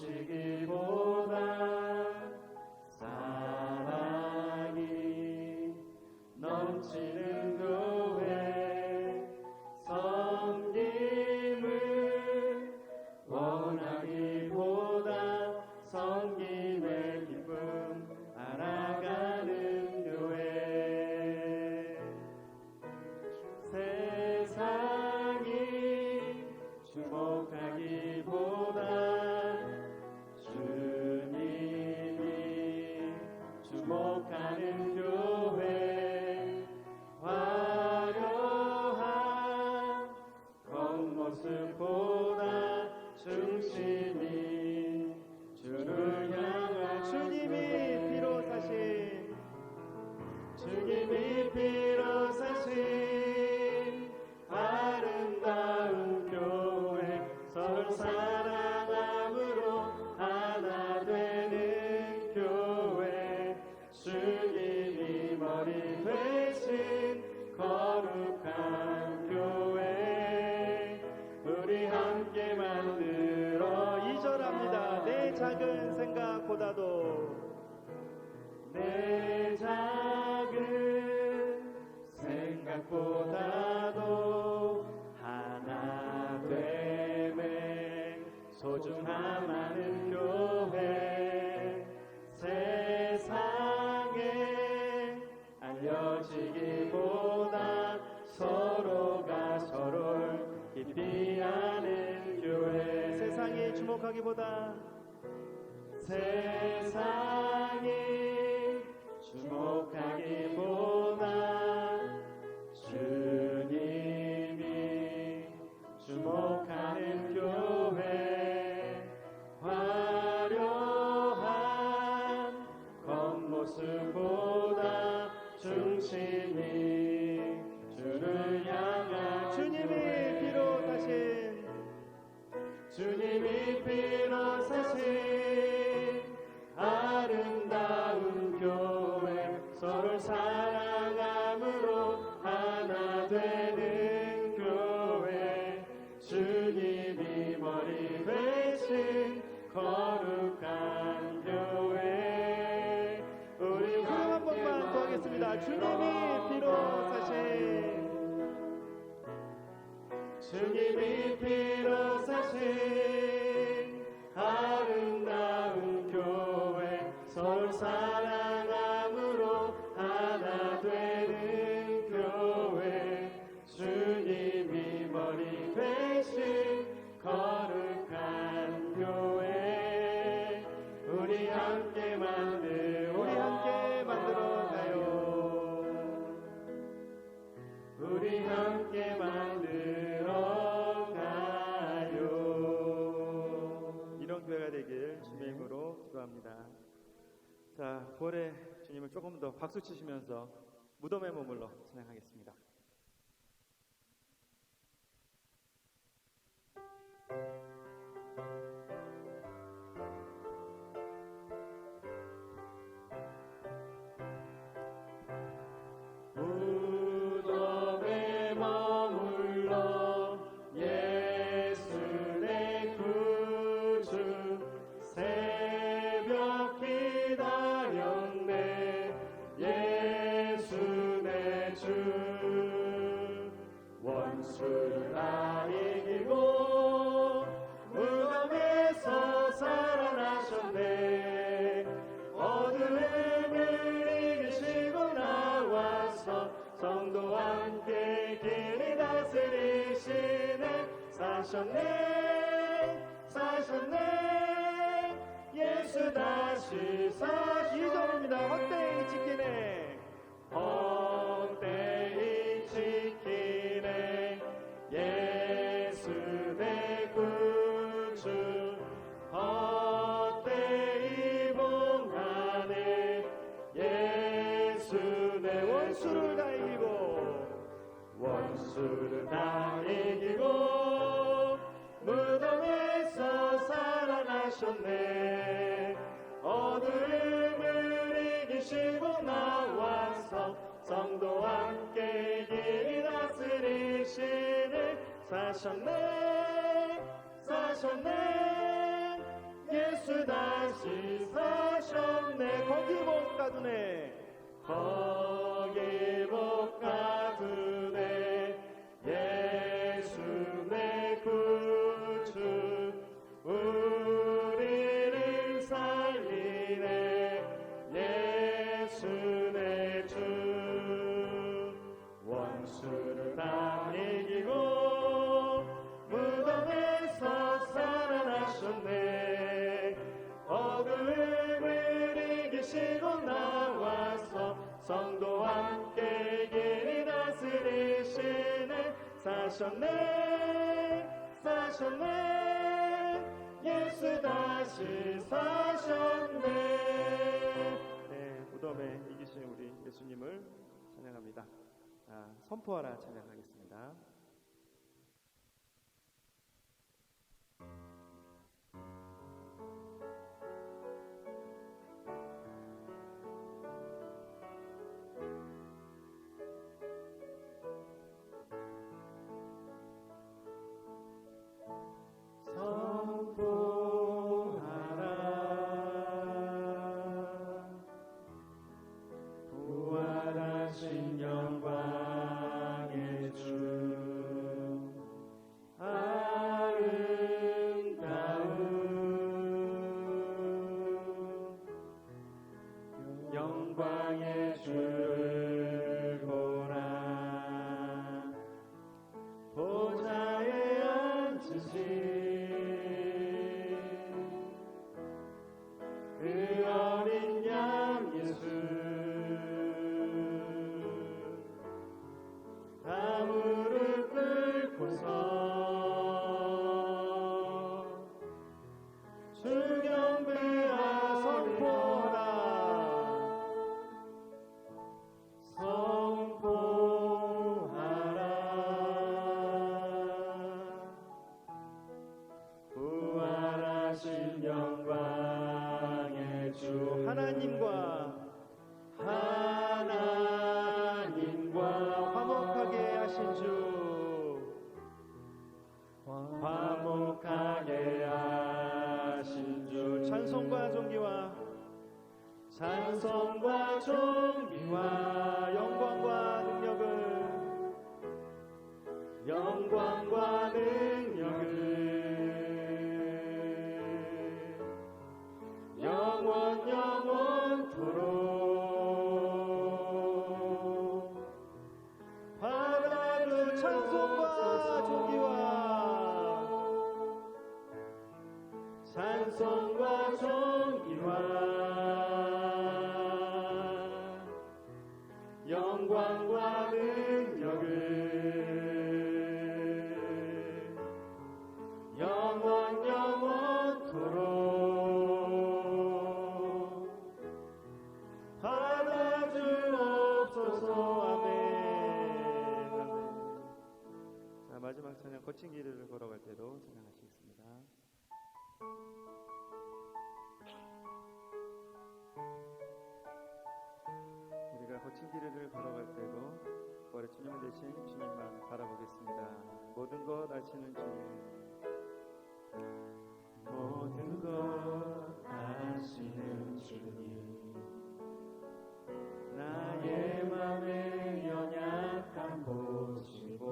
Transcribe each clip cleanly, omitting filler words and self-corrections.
알려지기보다 사랑이 넘치는 교회 섬김을 원하기보다 섬김의 기쁨 알아가는 교회 세상이 주목하기보다 주님이 주목하는 교회 화려한 겉모습보다 중심이 주를 향한 주님이 피로 사신 아름다운 교회 서로 사랑함으로 하나 되는 교회 주님이 머리 되신 거룩한 교회 우리 함께 만들어 2절합니다. 내 작은 생각보다도 내 작은 생각보다도 하나 됨에 소중함하는 교회 세상에 알려지기보다 서로가 서로를 깊이 아는 교회 세상이 주목하기보다 주님이 주목하는 교회 화려한 겉모습보다 중심이 주를 향한 주님이 피로 사신 아름다운 교회 서로 사랑함으로 하나 되는 교회 주님이 머리 되신 거룩한 교회 우리 한 번만 더 하겠습니다. 주님이 피로 사신 아름다운 교회 서로 사랑함으로 하나 되는 교회 주님이 머리 되신 거룩한 교회 우리 함께 만들어가요. 우리 함께 만들어가요. 이런 교회가 되길 주님의 이름으로 기도합니다. 자, 부활의 주님을 조금 더 박수 치시면서 무덤에 머물러 찬양하겠습니다. 무덤에 머물러 예수 내 구주 새벽 기다렸네 예수 내 주 원수를 다 이기고 무덤에서 살아나셨네 어둠을 이기시고 나와서 성도와 함께 길이 다스리시네 사셨네 예수 다시 사시 2절입니다. 헛되이 지키네 예수 내 구주 헛되이 봉하네 예수 내 원수를 다 이기고 무덤에서 살아나셨네 어둠을 이기시고 나와서 성도와 함께 길이 다스리시네 사셨네 예수 다시 사셨네. 거기 못 가두네. 거기 못 가두네. 예수 내 구주 우리를 살리네. 예수 내 주 원수를 다 이기고 무덤에서 살아나셨네. 어둠을 이기시고 나와서 성도와 함께 길이 다스리시네. 사셨네 사셨네. 예수 다시 사셨네. 네, 무덤에 이기신 우리 예수님을 찬양합니다. 선포하라 찬양하겠습니다. 부활하신 영광의 주 아름다운 영광의 주를 보라. 보좌에 앉으신 그 어린 양 예수 다 무릎 꿇고서 주 경배하 선포하라. 선포하라. 부활하신 영광의 주 하나님과 화목하게 하신 주 화목하게 하신 주 찬송과 존귀와 영광과 능력을 영원토록 받아주. 찬송과 존귀와 영광과 능력을 영원토록 받아주옵소서. 아멘. 자, 마지막 찬양 거친 길을 걸어갈 때도 찬양하시겠습니다. 우리가 거친 길을 걸어갈 때도 우리 주님 대신 주님만 바라보겠습니다. 모든 것 아시는 주님, 모든 것 아시는 주님, 나의 맘의 연약함 보시고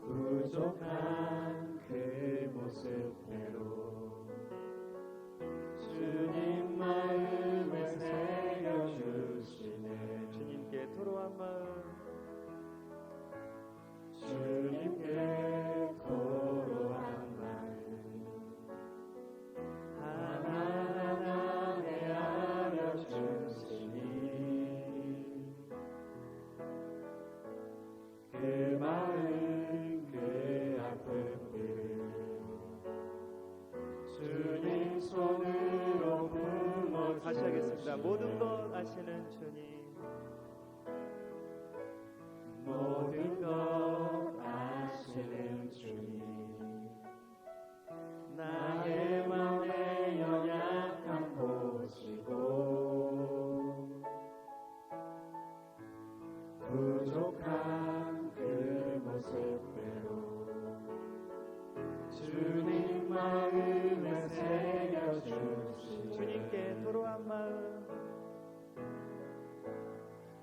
부족한 그 모습대로 주님 마음에 새겨주시네. 주님께 토로한 마음, 주님께 토로한 마음 하나하나 헤아려 주시니 그 마음 그 아픔들 주님 손으로 품어. 다시 하겠습니다. 모든 것 아시는 주님, 모든 것 아시는 주님, 나의 맘의 연약함 보시고 부족한 그 모습대로 마음에 새겨주시네. 주님께 도로한 마음,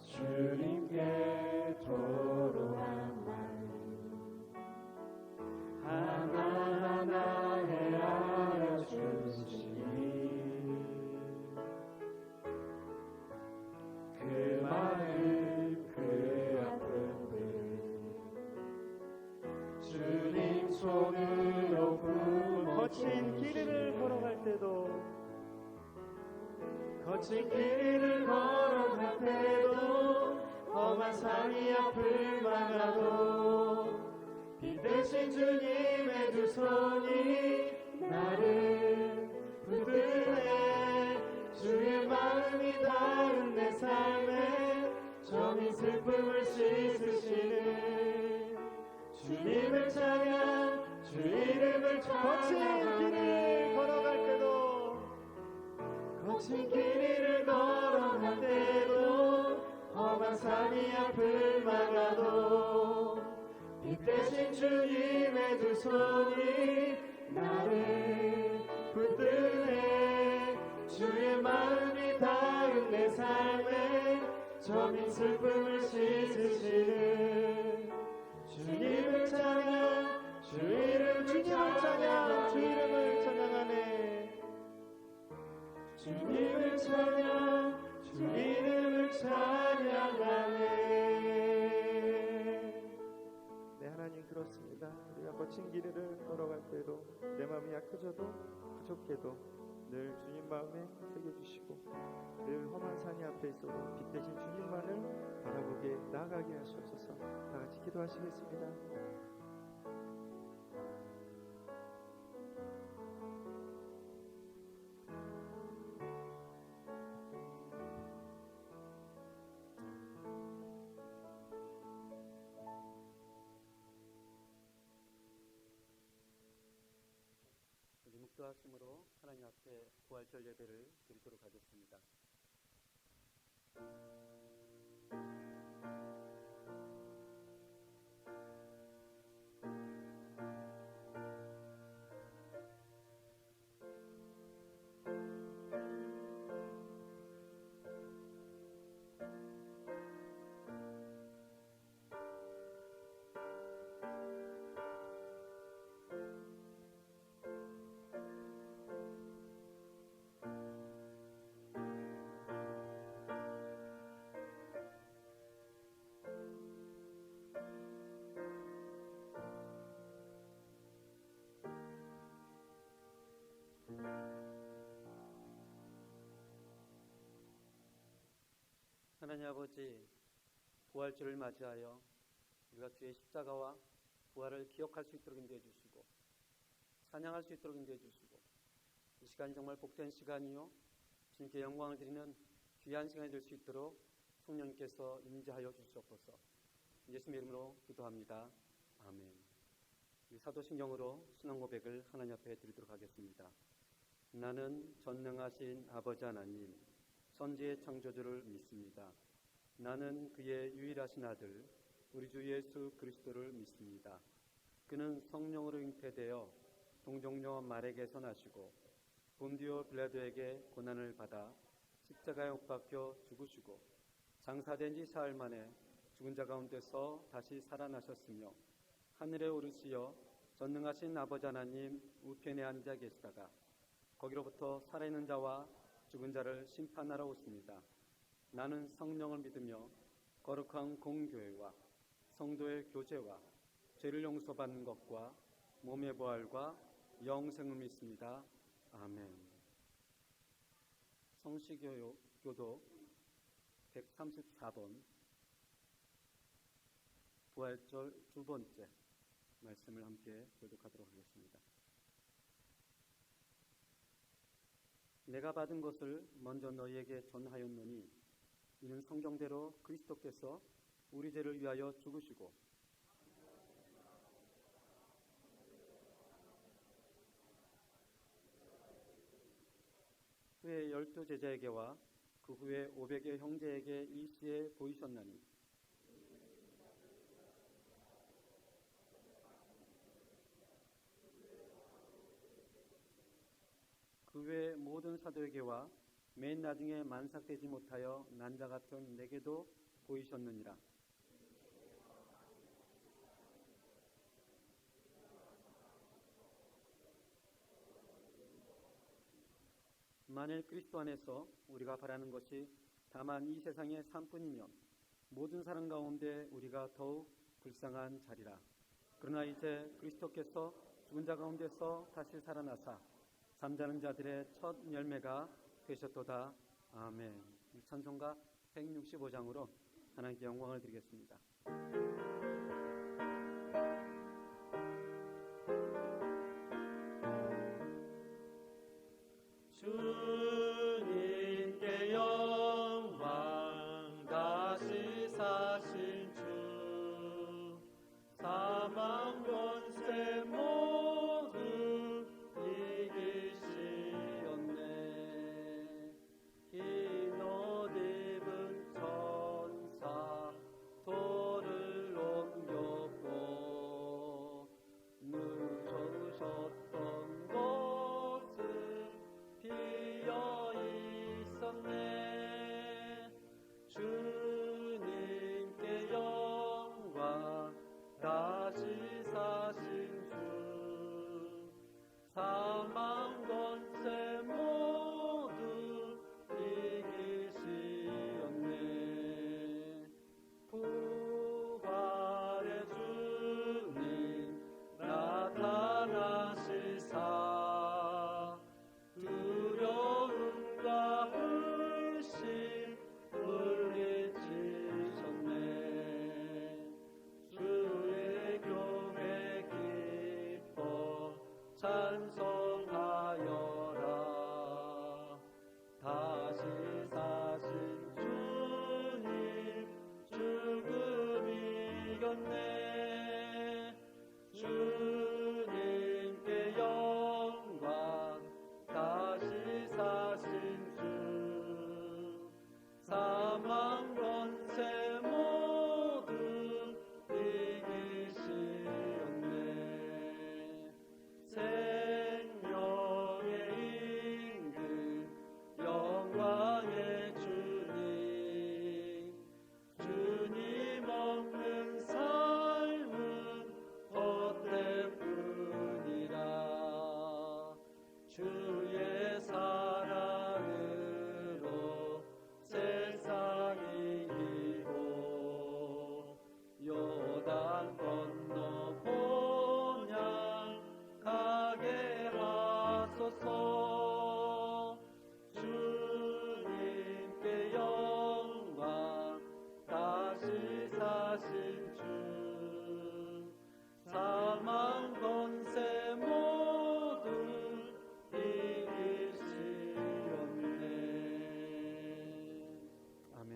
주님께 도로한 마음 하나하나 헤아려 주시니 그 마음 그 아픔들 주님 손으로 품어 거친 길을 걸어갈 때도, 거친 길을 걸어갈 때도 험한 산이 앞을 막아도 빛 대신 주님의 두 손이 나를 붙드네. 주의 마음이 닿은 내 삶에 저민 슬픔을 씻으시는 주님을 찬양 주 이름을 거친 찬양하네. 길을 걸어갈 때도, 거친 길을 걸어갈 때도 험한 산이 앞을 막아도 빛 대신 주님의 두 손이 나를 붙드네. 주의 마음이 닿은 내 삶에 저민 슬픔을 씻으시는 주님을 찬양 주 이름을 주님을 찬양, 주 이름을 찬양하네. 주님을 찬양 주 이름을 찬양하네. 네, 하나님 그렇습니다. 우리가 거친 길을 걸어갈 때도, 내 마음이 약해져도 부족해도 늘 주님 마음에 새겨주시고, 늘 험한 산이 앞에 있어도 빛 대신 주님만을 바라보게 나아가게 하시옵소서. 다 같이 기도하시겠습니다. 우리 묵도하심으로 하나님 앞에 부활절 예배를 드리도록 하겠습니다. 하나님 아버지, 부활절을 맞이하여 우리가 주의 십자가와 부활을 기억할 수 있도록 인도해 주시고 찬양할 수 있도록 인도해 주시고, 이 시간이 정말 복된 시간이요 주님께 영광을 드리는 귀한 시간이 될 수 있도록 성령님께서 임재하여 주시옵소서. 예수님의 이름으로 기도합니다. 아멘. 우리 사도신경으로 신앙 고백을 하나님 앞에 드리도록 하겠습니다. 나는 전능하신 아버지 하나님, 천지의 창조주를 믿습니다. 나는 그의 유일하신 아들 우리 주 예수 그리스도를 믿습니다. 그는 성령으로 잉태되어 동정녀 말에게서 나시고 본디오 빌라도에게 고난을 받아 십자가에 못 박혀 죽으시고 장사된 지 사흘 만에 죽은 자 가운데서 다시 살아나셨으며 하늘에 오르시어 전능하신 아버지 하나님 우편에 앉아 계시다가 거기로부터 살아있는 자와 죽은 자를 심판하러 오십니다. 나는 성령을 믿으며 거룩한 공교회와 성도의 교제와 죄를 용서받는 것과 몸의 부활과 영생을 믿습니다. 아멘. 성시교도 134번 부활절 두 번째 말씀을 함께 교독하도록 하겠습니다. 내가 받은 것을 먼저 너희에게 전하였노니 이는 성경대로 그리스도께서 우리 죄를 위하여 죽으시고 후에 12 제자에게와 그 후에 500의 형제에게 일시에 보이셨나니 사도에게와 맨 나중에 만삭되지 못하여 난자 같은 내게도 보이셨느니라. 만일 그리스도 안에서 우리가 바라는 것이 다만 이 세상의 삶뿐이면 모든 사람 가운데 우리가 더욱 불쌍한 자리라. 그러나 이제 그리스도께서 죽은 자 가운데서 다시 살아나사 잠자는 자들의 첫 열매가 되셨도다. 아멘. 찬송가 165장으로 하나님께 영광을 드리겠습니다. 주님께 영광 다시 사신 주 사망 권세 모두 이기시었네. 흰 옷 입은 천사 돌을 옮겼고 누우셨던 곳은 비어 있었네. 주님께 영광 다시 사신 주 사망 권세 모두 이기시었네. 부활의 주님 나타나시사 두려움과 의심 물리치셨네. 주의 교회 기뻐 찬송하여라. 다시 사신 주님 죽음 이겼네. 주님께 영광 다시 사신 주 사망 권세 모두 이기시었네. 생명의 임금 영광의 주님 주님 없는 삶은 헛되뿐이라. 주의 사랑으로 세상 이기고 요단 건너 본향 가게 하소서. 주님께 영광 다시 사신 주 사망 권세 모두 이기시었네. 아멘.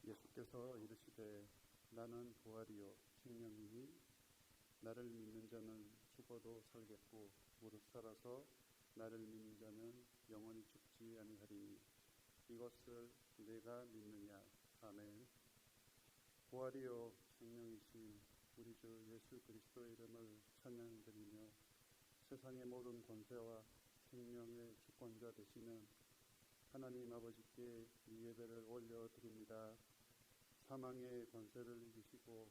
예수께서 이르시되 나는 부활이요 생명이니 나를 믿는 자는 죽어도 살겠고 무릇 살아서 나를 믿는 자는 영원히 죽지 아니하리니 이것을 내가 믿느냐. 아멘. 부활이요 생명이신 우리 주 예수 그리스도의 이름을 찬양드리며 세상의 모든 권세와 생명의 주권자 되시는 하나님 아버지께 이 예배를 올려드립니다. 사망의 권세를 이기시고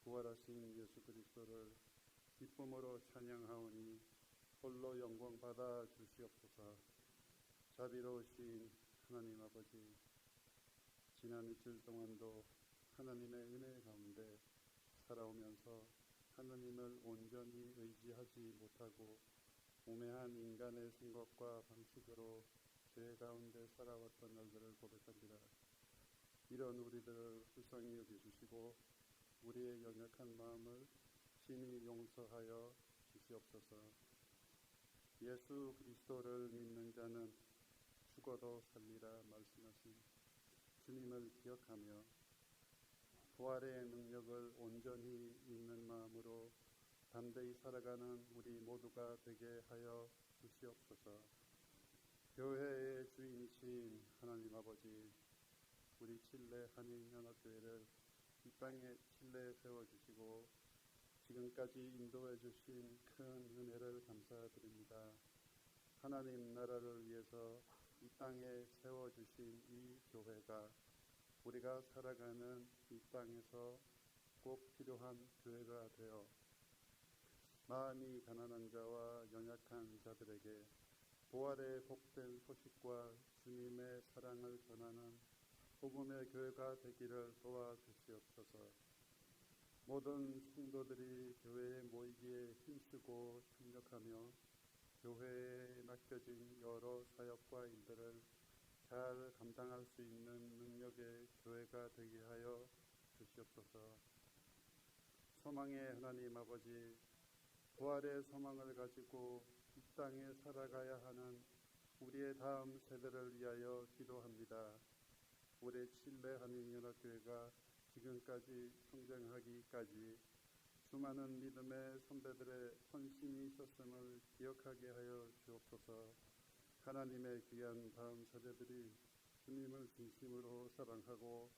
부활하신 예수 그리스도를 기쁨으로 찬양하오니 홀로 영광 받아 주시옵소서. 자비로우신 하나님 아버지, 지난 이틀 동안도 하나님의 은혜 가운데 살아오면서 하나님을 온전히 의지하지 못하고 우매한 인간의 생각과 방식으로 죄 가운데 살아왔던 날들을 고백합니다. 이런 우리들을 불쌍히 여겨주시고 우리의 연약한 마음을 친히 용서하여 주시옵소서. 예수 그리스도를 믿는 자는 죽어도 살리라 말씀하신 주님을 기억하며 부활의 능력을 온전히 믿는 마음으로 담대히 살아가는 우리 모두가 되게 하여 주시옵소서. 교회의 주인이신 하나님 아버지, 우리 칠레 한인연합교회를 이 땅에 칠레에 세워주시고 지금까지 인도해 주신 큰 은혜를 감사드립니다. 하나님 나라를 위해서 이 땅에 세워주신 이 교회가 우리가 살아가는 이 땅에서 꼭 필요한 교회가 되어 마음이 가난한 자와 연약한 자들에게 부활의 복된 소식과 주님의 사랑을 전하는 복음의 교회가 되기를 도와주시옵소서. 모든 성도들이 교회에 모이기에 힘쓰고 협력하며 교회에 맡겨진 여러 사역과 일들을 잘 감당할 수 있는 능력의 교회가 되게 하여 주시옵소서. 소망의 하나님 아버지, 부활의 소망을 가지고 이 땅에 살아가야 하는 우리의 다음 세대를 위하여 기도합니다. 우리 칠레 한인연합교회가 지금까지 성장하기까지 수많은 믿음의 선배들의 헌신이 있었음을 기억하게 하여 주옵소서. 하나님의 귀한 다음 세대들이 주님을 진심으로 사랑하고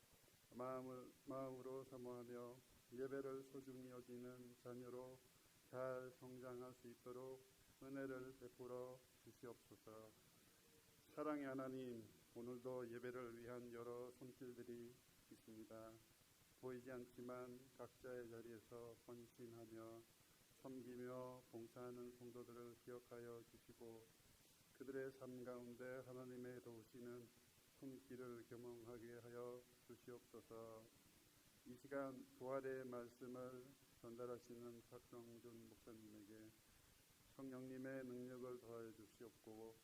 마음으로 사모하며 예배를 소중히 여기는 자녀로 잘 성장할 수 있도록 은혜를 베풀어 주시옵소서. 사랑의 하나님, 오늘도 예배를 위한 여러 손길들이 있습니다. 보이지 않지만 각자의 자리에서 헌신하며 섬기며 봉사하는 성도들을 기억하여 주시고 그들의 삶 가운데 하나님의 도우시는 손길을 경험하게 하여 주시옵소서. 이 시간 부활의 말씀을 전달하시는 박성준 목사님에게 성령님의 능력을 더하여 주시옵고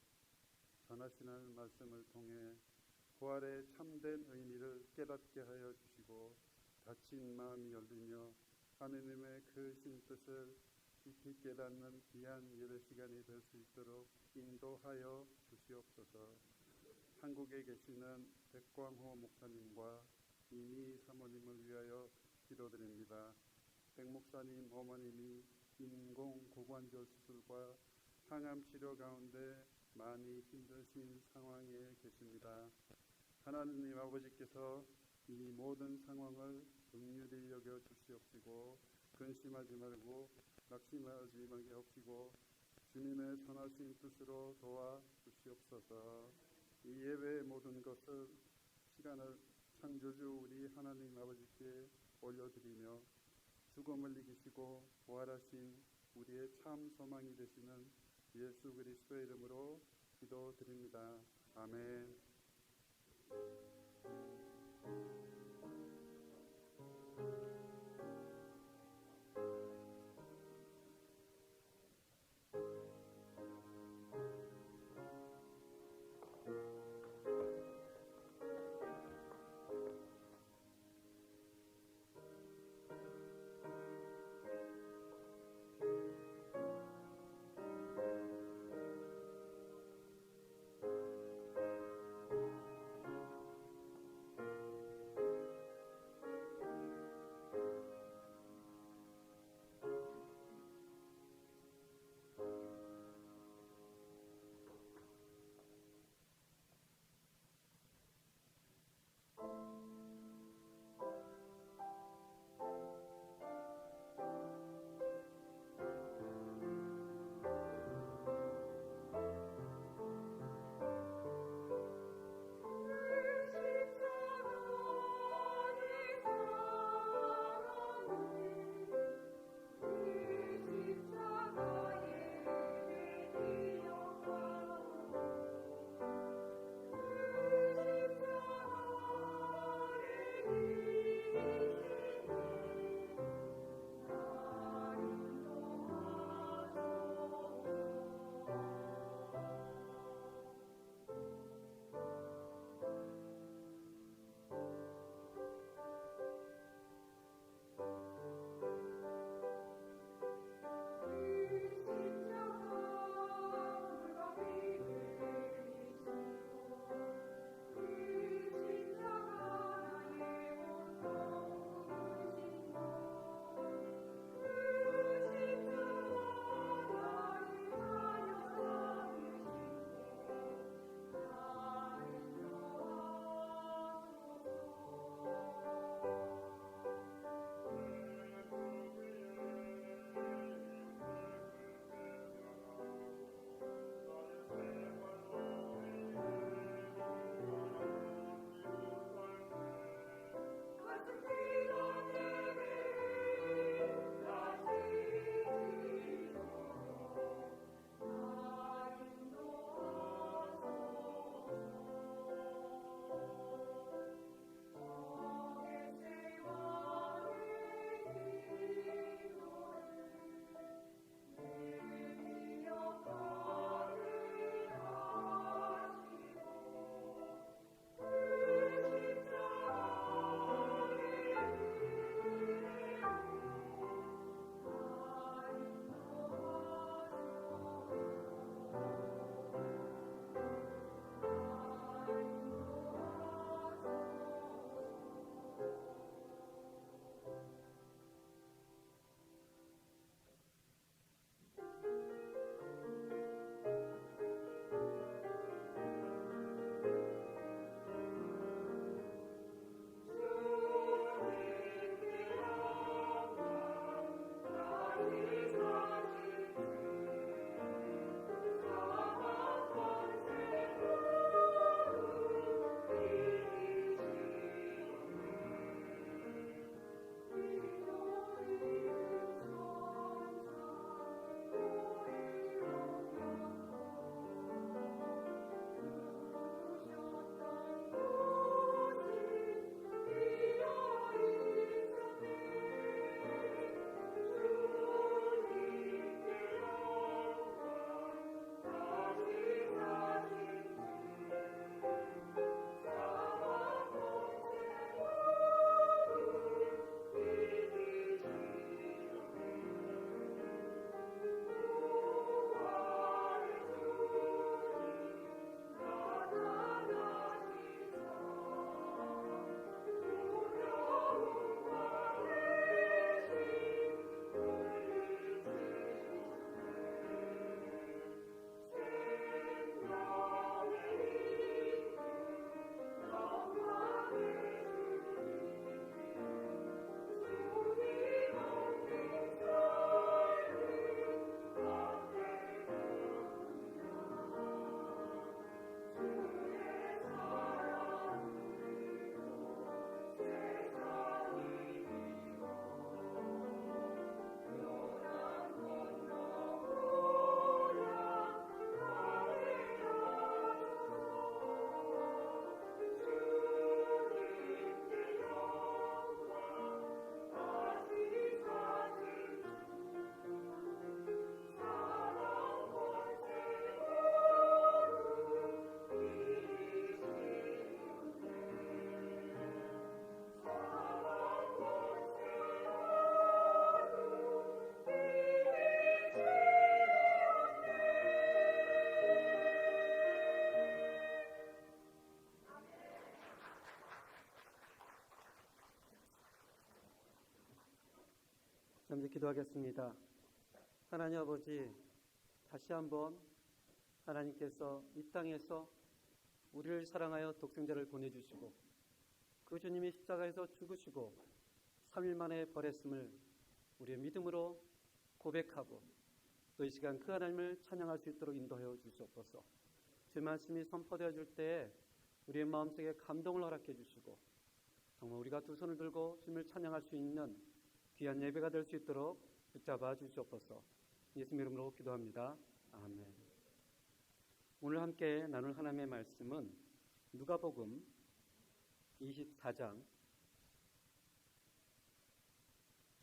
전하시는 말씀을 통해 부활의 참된 의미를 깨닫게 하여 주시고 닫힌 마음이 열리며 하느님의 크신 뜻을 깊이 깨닫는 귀한 예배 시간이 될 수 있도록 인도하여 주시옵소서. 한국에 계시는 백광호 목사님과 이미 사모님을 위하여 기도드립니다. 백 목사님 어머님이 인공 고관절 수술과 항암 치료 가운데 많이 힘드신 상황에 계십니다. 하나님 아버지께서 이 모든 상황을 긍휼히 여겨 주시옵시고 근심하지 말고 낙심하지 말게 하옵시고 주님의 선하신 뜻으로 도와 주시옵소서. 이 예배의 모든 것을 시간을 창조주 우리 하나님 아버지께 올려드리며 죽음을 이기시고 부활하신 우리의 참 소망이 되시는 예수 그리스도의 이름으로 기도드립니다. 아멘. 기도하겠습니다. 하나님 아버지, 다시 한번 하나님께서 이 땅에서 우리를 사랑하여 독생자를 보내주시고 그 주님이 십자가에서 죽으시고 3일 만에 벌했음을 우리의 믿음으로 고백하고 또 이 시간 그 하나님을 찬양할 수 있도록 인도하여 주시옵소서. 주 말씀이 선포되어 줄 때에 우리의 마음속에 감동을 허락해 주시고 정말 우리가 두 손을 들고 주님을 찬양할 수 있는 귀한 예배가 될 수 있도록 붙잡아 주시옵소서. 예수님 이름으로 기도합니다. 아멘. 오늘 함께 나눌 하나님의 말씀은 누가복음 24장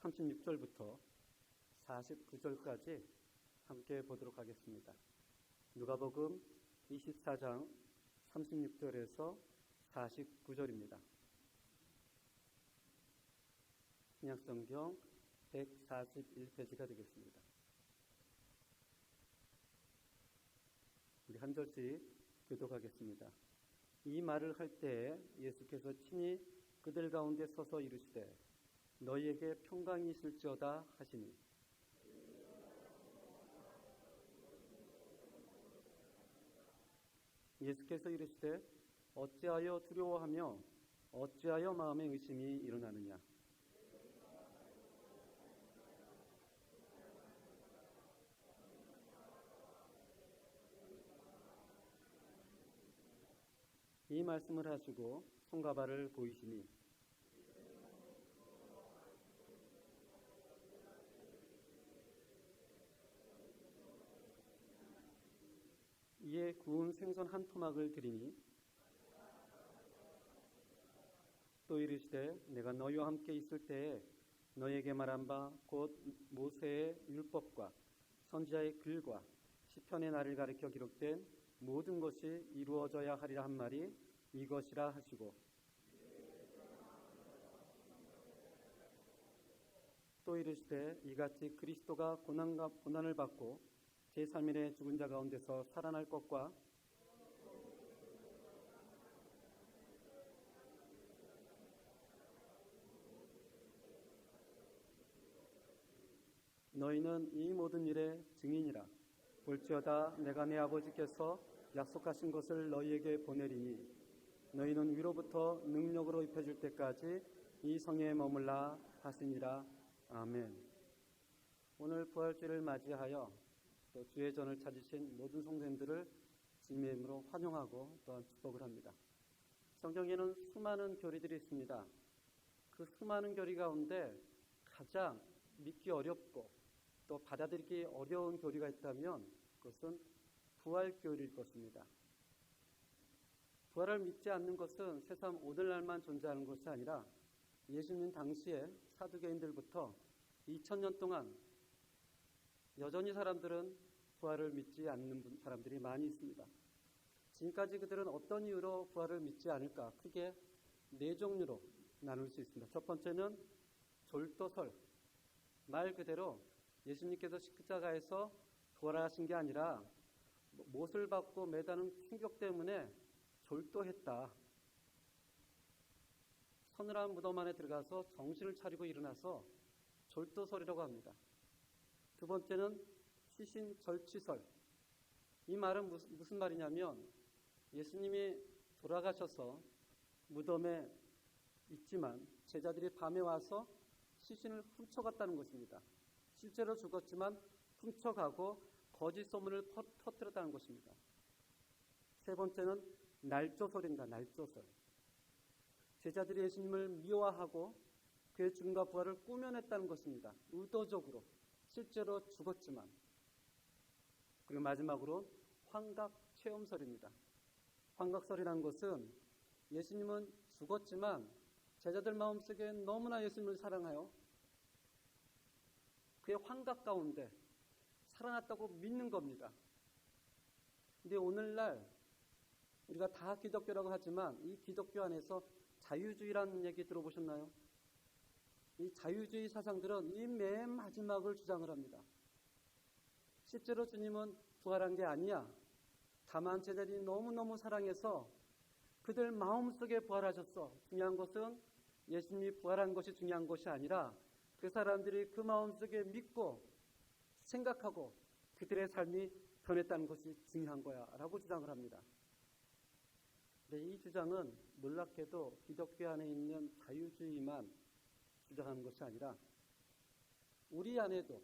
36절부터 49절까지 함께 보도록 하겠습니다. 누가복음 24장 36절에서 49절입니다. 신약성경 141페이지가 되겠습니다. 우리 한 절씩 교독하겠습니다. 이 말을 할 때에 예수께서 친히 그들 가운데 서서 이르시되 너희에게 평강이 있을지어다 하시니 예수께서 이르시되 어찌하여 두려워하며 어찌하여 마음에 의심이 일어나느냐. 이 말씀을 하시고 손과 발을 보이시니 이에 구운 생선 한 토막을 드리니 또 이르시되 내가 너희와 함께 있을 때에 너희에게 말한 바 곧 모세의 율법과 선지자의 글과 시편의 날을 가리켜 기록된 모든 것이 이루어져야 하리라 한 말이 이것이라 하시고 또 이르시되 이같이 그리스도가 고난을 받고 제3일에 죽은 자 가운데서 살아날 것과 너희는 이 모든 일의 증인이라. 볼지어다 내가 내 아버지께서 약속하신 것을 너희에게 보내리니 너희는 위로부터 능력으로 입혀줄 때까지 이 성에 머물라 하시니라. 아멘. 오늘 부활주를 맞이하여 또 주의 전을 찾으신 모든 성도님들을 주님의 이름으로 환영하고 또한 축복을 합니다. 성경에는 수많은 교리들이 있습니다. 그 수많은 교리 가운데 가장 믿기 어렵고 또 받아들이기 어려운 교리가 있다면 그것은 부활 교리일 것입니다. 부활을 믿지 않는 것은 세상 오늘날만 존재하는 것이 아니라 예수님 당시에 사두개인들부터 2000년 동안 여전히 사람들은 부활을 믿지 않는 사람들이 많이 있습니다. 지금까지 그들은 어떤 이유로 부활을 믿지 않을까? 크게 네 종류로 나눌 수 있습니다. 첫 번째는 졸도설. 말 그대로 예수님께서 십자가에서 부활하신 게 아니라 못을 받고 매다는 충격 때문에 졸도했다. 서늘한 무덤 안에 들어가서 정신을 차리고 일어나서 졸도설이라고 합니다. 두 번째는 시신절취설. 이 말은 무슨 말이냐면 예수님이 돌아가셔서 무덤에 있지만 제자들이 밤에 와서 시신을 훔쳐갔다는 것입니다. 실제로 죽었지만 훔쳐가고 거짓 소문을 퍼뜨렸다는 것입니다. 세 번째는 날조설입니다. 날조설. 제자들이 예수님을 미워하고 그의 죽음과 부활을 꾸며냈다는 것입니다. 의도적으로 실제로 죽었지만. 그리고 마지막으로 환각체험설입니다. 환각설이라는 것은 예수님은 죽었지만 제자들 마음속에 너무나 예수님을 사랑하여 그의 환각 가운데 살아났다고 믿는 겁니다. 근데 오늘날 우리가 다 기독교라고 하지만 이 기독교 안에서 자유주의라는 얘기 들어보셨나요? 이 자유주의 사상들은 이 맨 마지막을 주장을 합니다. 실제로 주님은 부활한 게 아니야. 다만 제자들이 너무너무 사랑해서 그들 마음속에 부활하셨어. 중요한 것은 예수님이 부활한 것이 중요한 것이 아니라 그 사람들이 그 마음속에 믿고 생각하고 그들의 삶이 변했다는 것이 중요한 거야 라고 주장을 합니다. 근데 이 주장은 놀랍게도 기독교 안에 있는 자유주의만 주장하는 것이 아니라 우리 안에도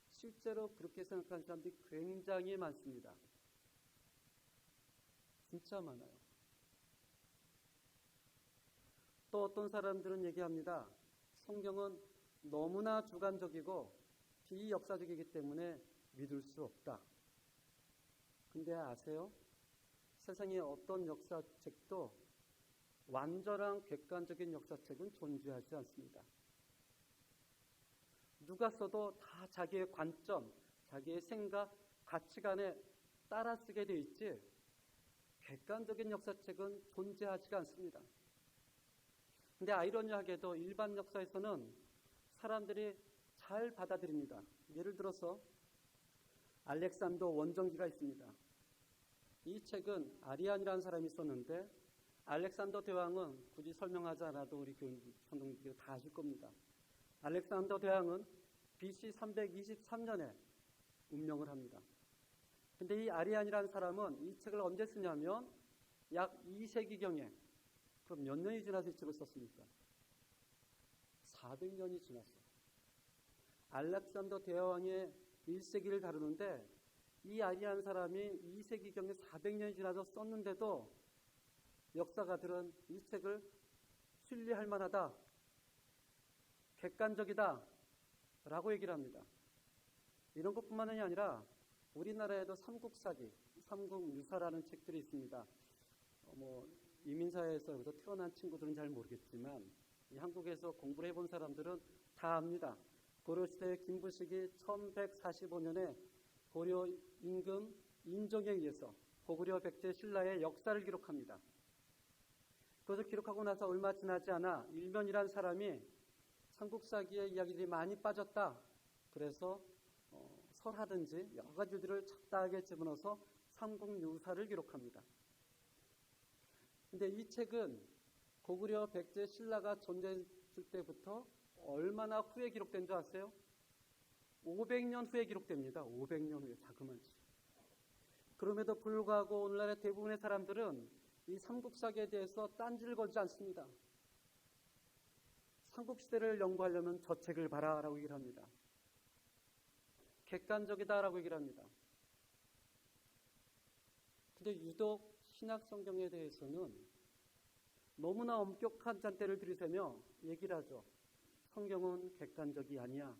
실제로 그렇게 생각하는 사람들이 굉장히 많습니다. 진짜 많아요. 또 어떤 사람들은 얘기합니다. 성경은 너무나 주관적이고 비역사적이기 때문에 믿을 수 없다. 근데 아세요? 세상에 어떤 역사책도 완전한 객관적인 역사책은 존재하지 않습니다. 누가 써도 다 자기의 관점, 자기의 생각, 가치관에 따라 쓰게 돼 있지 객관적인 역사책은 존재하지가 않습니다. 근데 아이러니하게도 일반 역사에서는 사람들이 잘 받아들입니다. 예를 들어서 알렉산더 원정기가 있습니다. 이 책은 아리안이라는 사람이 썼는데 알렉산더 대왕은 굳이 설명하지 않아도 우리 교인 성도님들이 다 아실 겁니다. 알렉산더 대왕은 BC 323년에 운명을 합니다. 근데 이 아리안이라는 사람은 이 책을 언제 쓰냐면 약 2세기경에, 그럼 몇 년이 지나서 이 책을 썼습니까? 400년이 지났어요. 알렉산더 대왕의 1세기를 다루는데 이 아리안 사람이 2세기경에 400년이 지나서 썼는데도 역사가들은 이 책을 신뢰할 만하다, 객관적이다 라고 얘기를 합니다. 이런 것뿐만이 아니라 우리나라에도 삼국사기, 삼국유사라는 책들이 있습니다. 이민사회에서 태어난 친구들은 잘 모르겠지만 이 한국에서 공부를 해본 사람들은 다 압니다. 고려시대의 김부식이 1145년에 고려 임금 인종에 의해서 고구려 백제 신라의 역사를 기록합니다. 그것을 기록하고 나서 얼마 지나지 않아 일면이란 사람이 삼국사기의 이야기들이 많이 빠졌다. 그래서 설하든지 여러 가지들을 적당하게 집어넣어서 삼국유사를 기록합니다. 근데 이 책은 고구려 백제 신라가 존재했을 때부터 얼마나 후에 기록된 줄 아세요? 500년 후에 기록됩니다. 500년 후에, 자그마치. 그럼에도 불구하고 오늘날의 대부분의 사람들은 이 삼국사기에 대해서 딴지를 걸지 않습니다. 삼국시대를 연구하려면 저 책을 봐라 라고 얘기를 합니다. 객관적이다 라고 얘기를 합니다. 근데 유독 신약성경에 대해서는 너무나 엄격한 잣대를 들이대며 얘기를 하죠. 성경은 객관적이 아니야.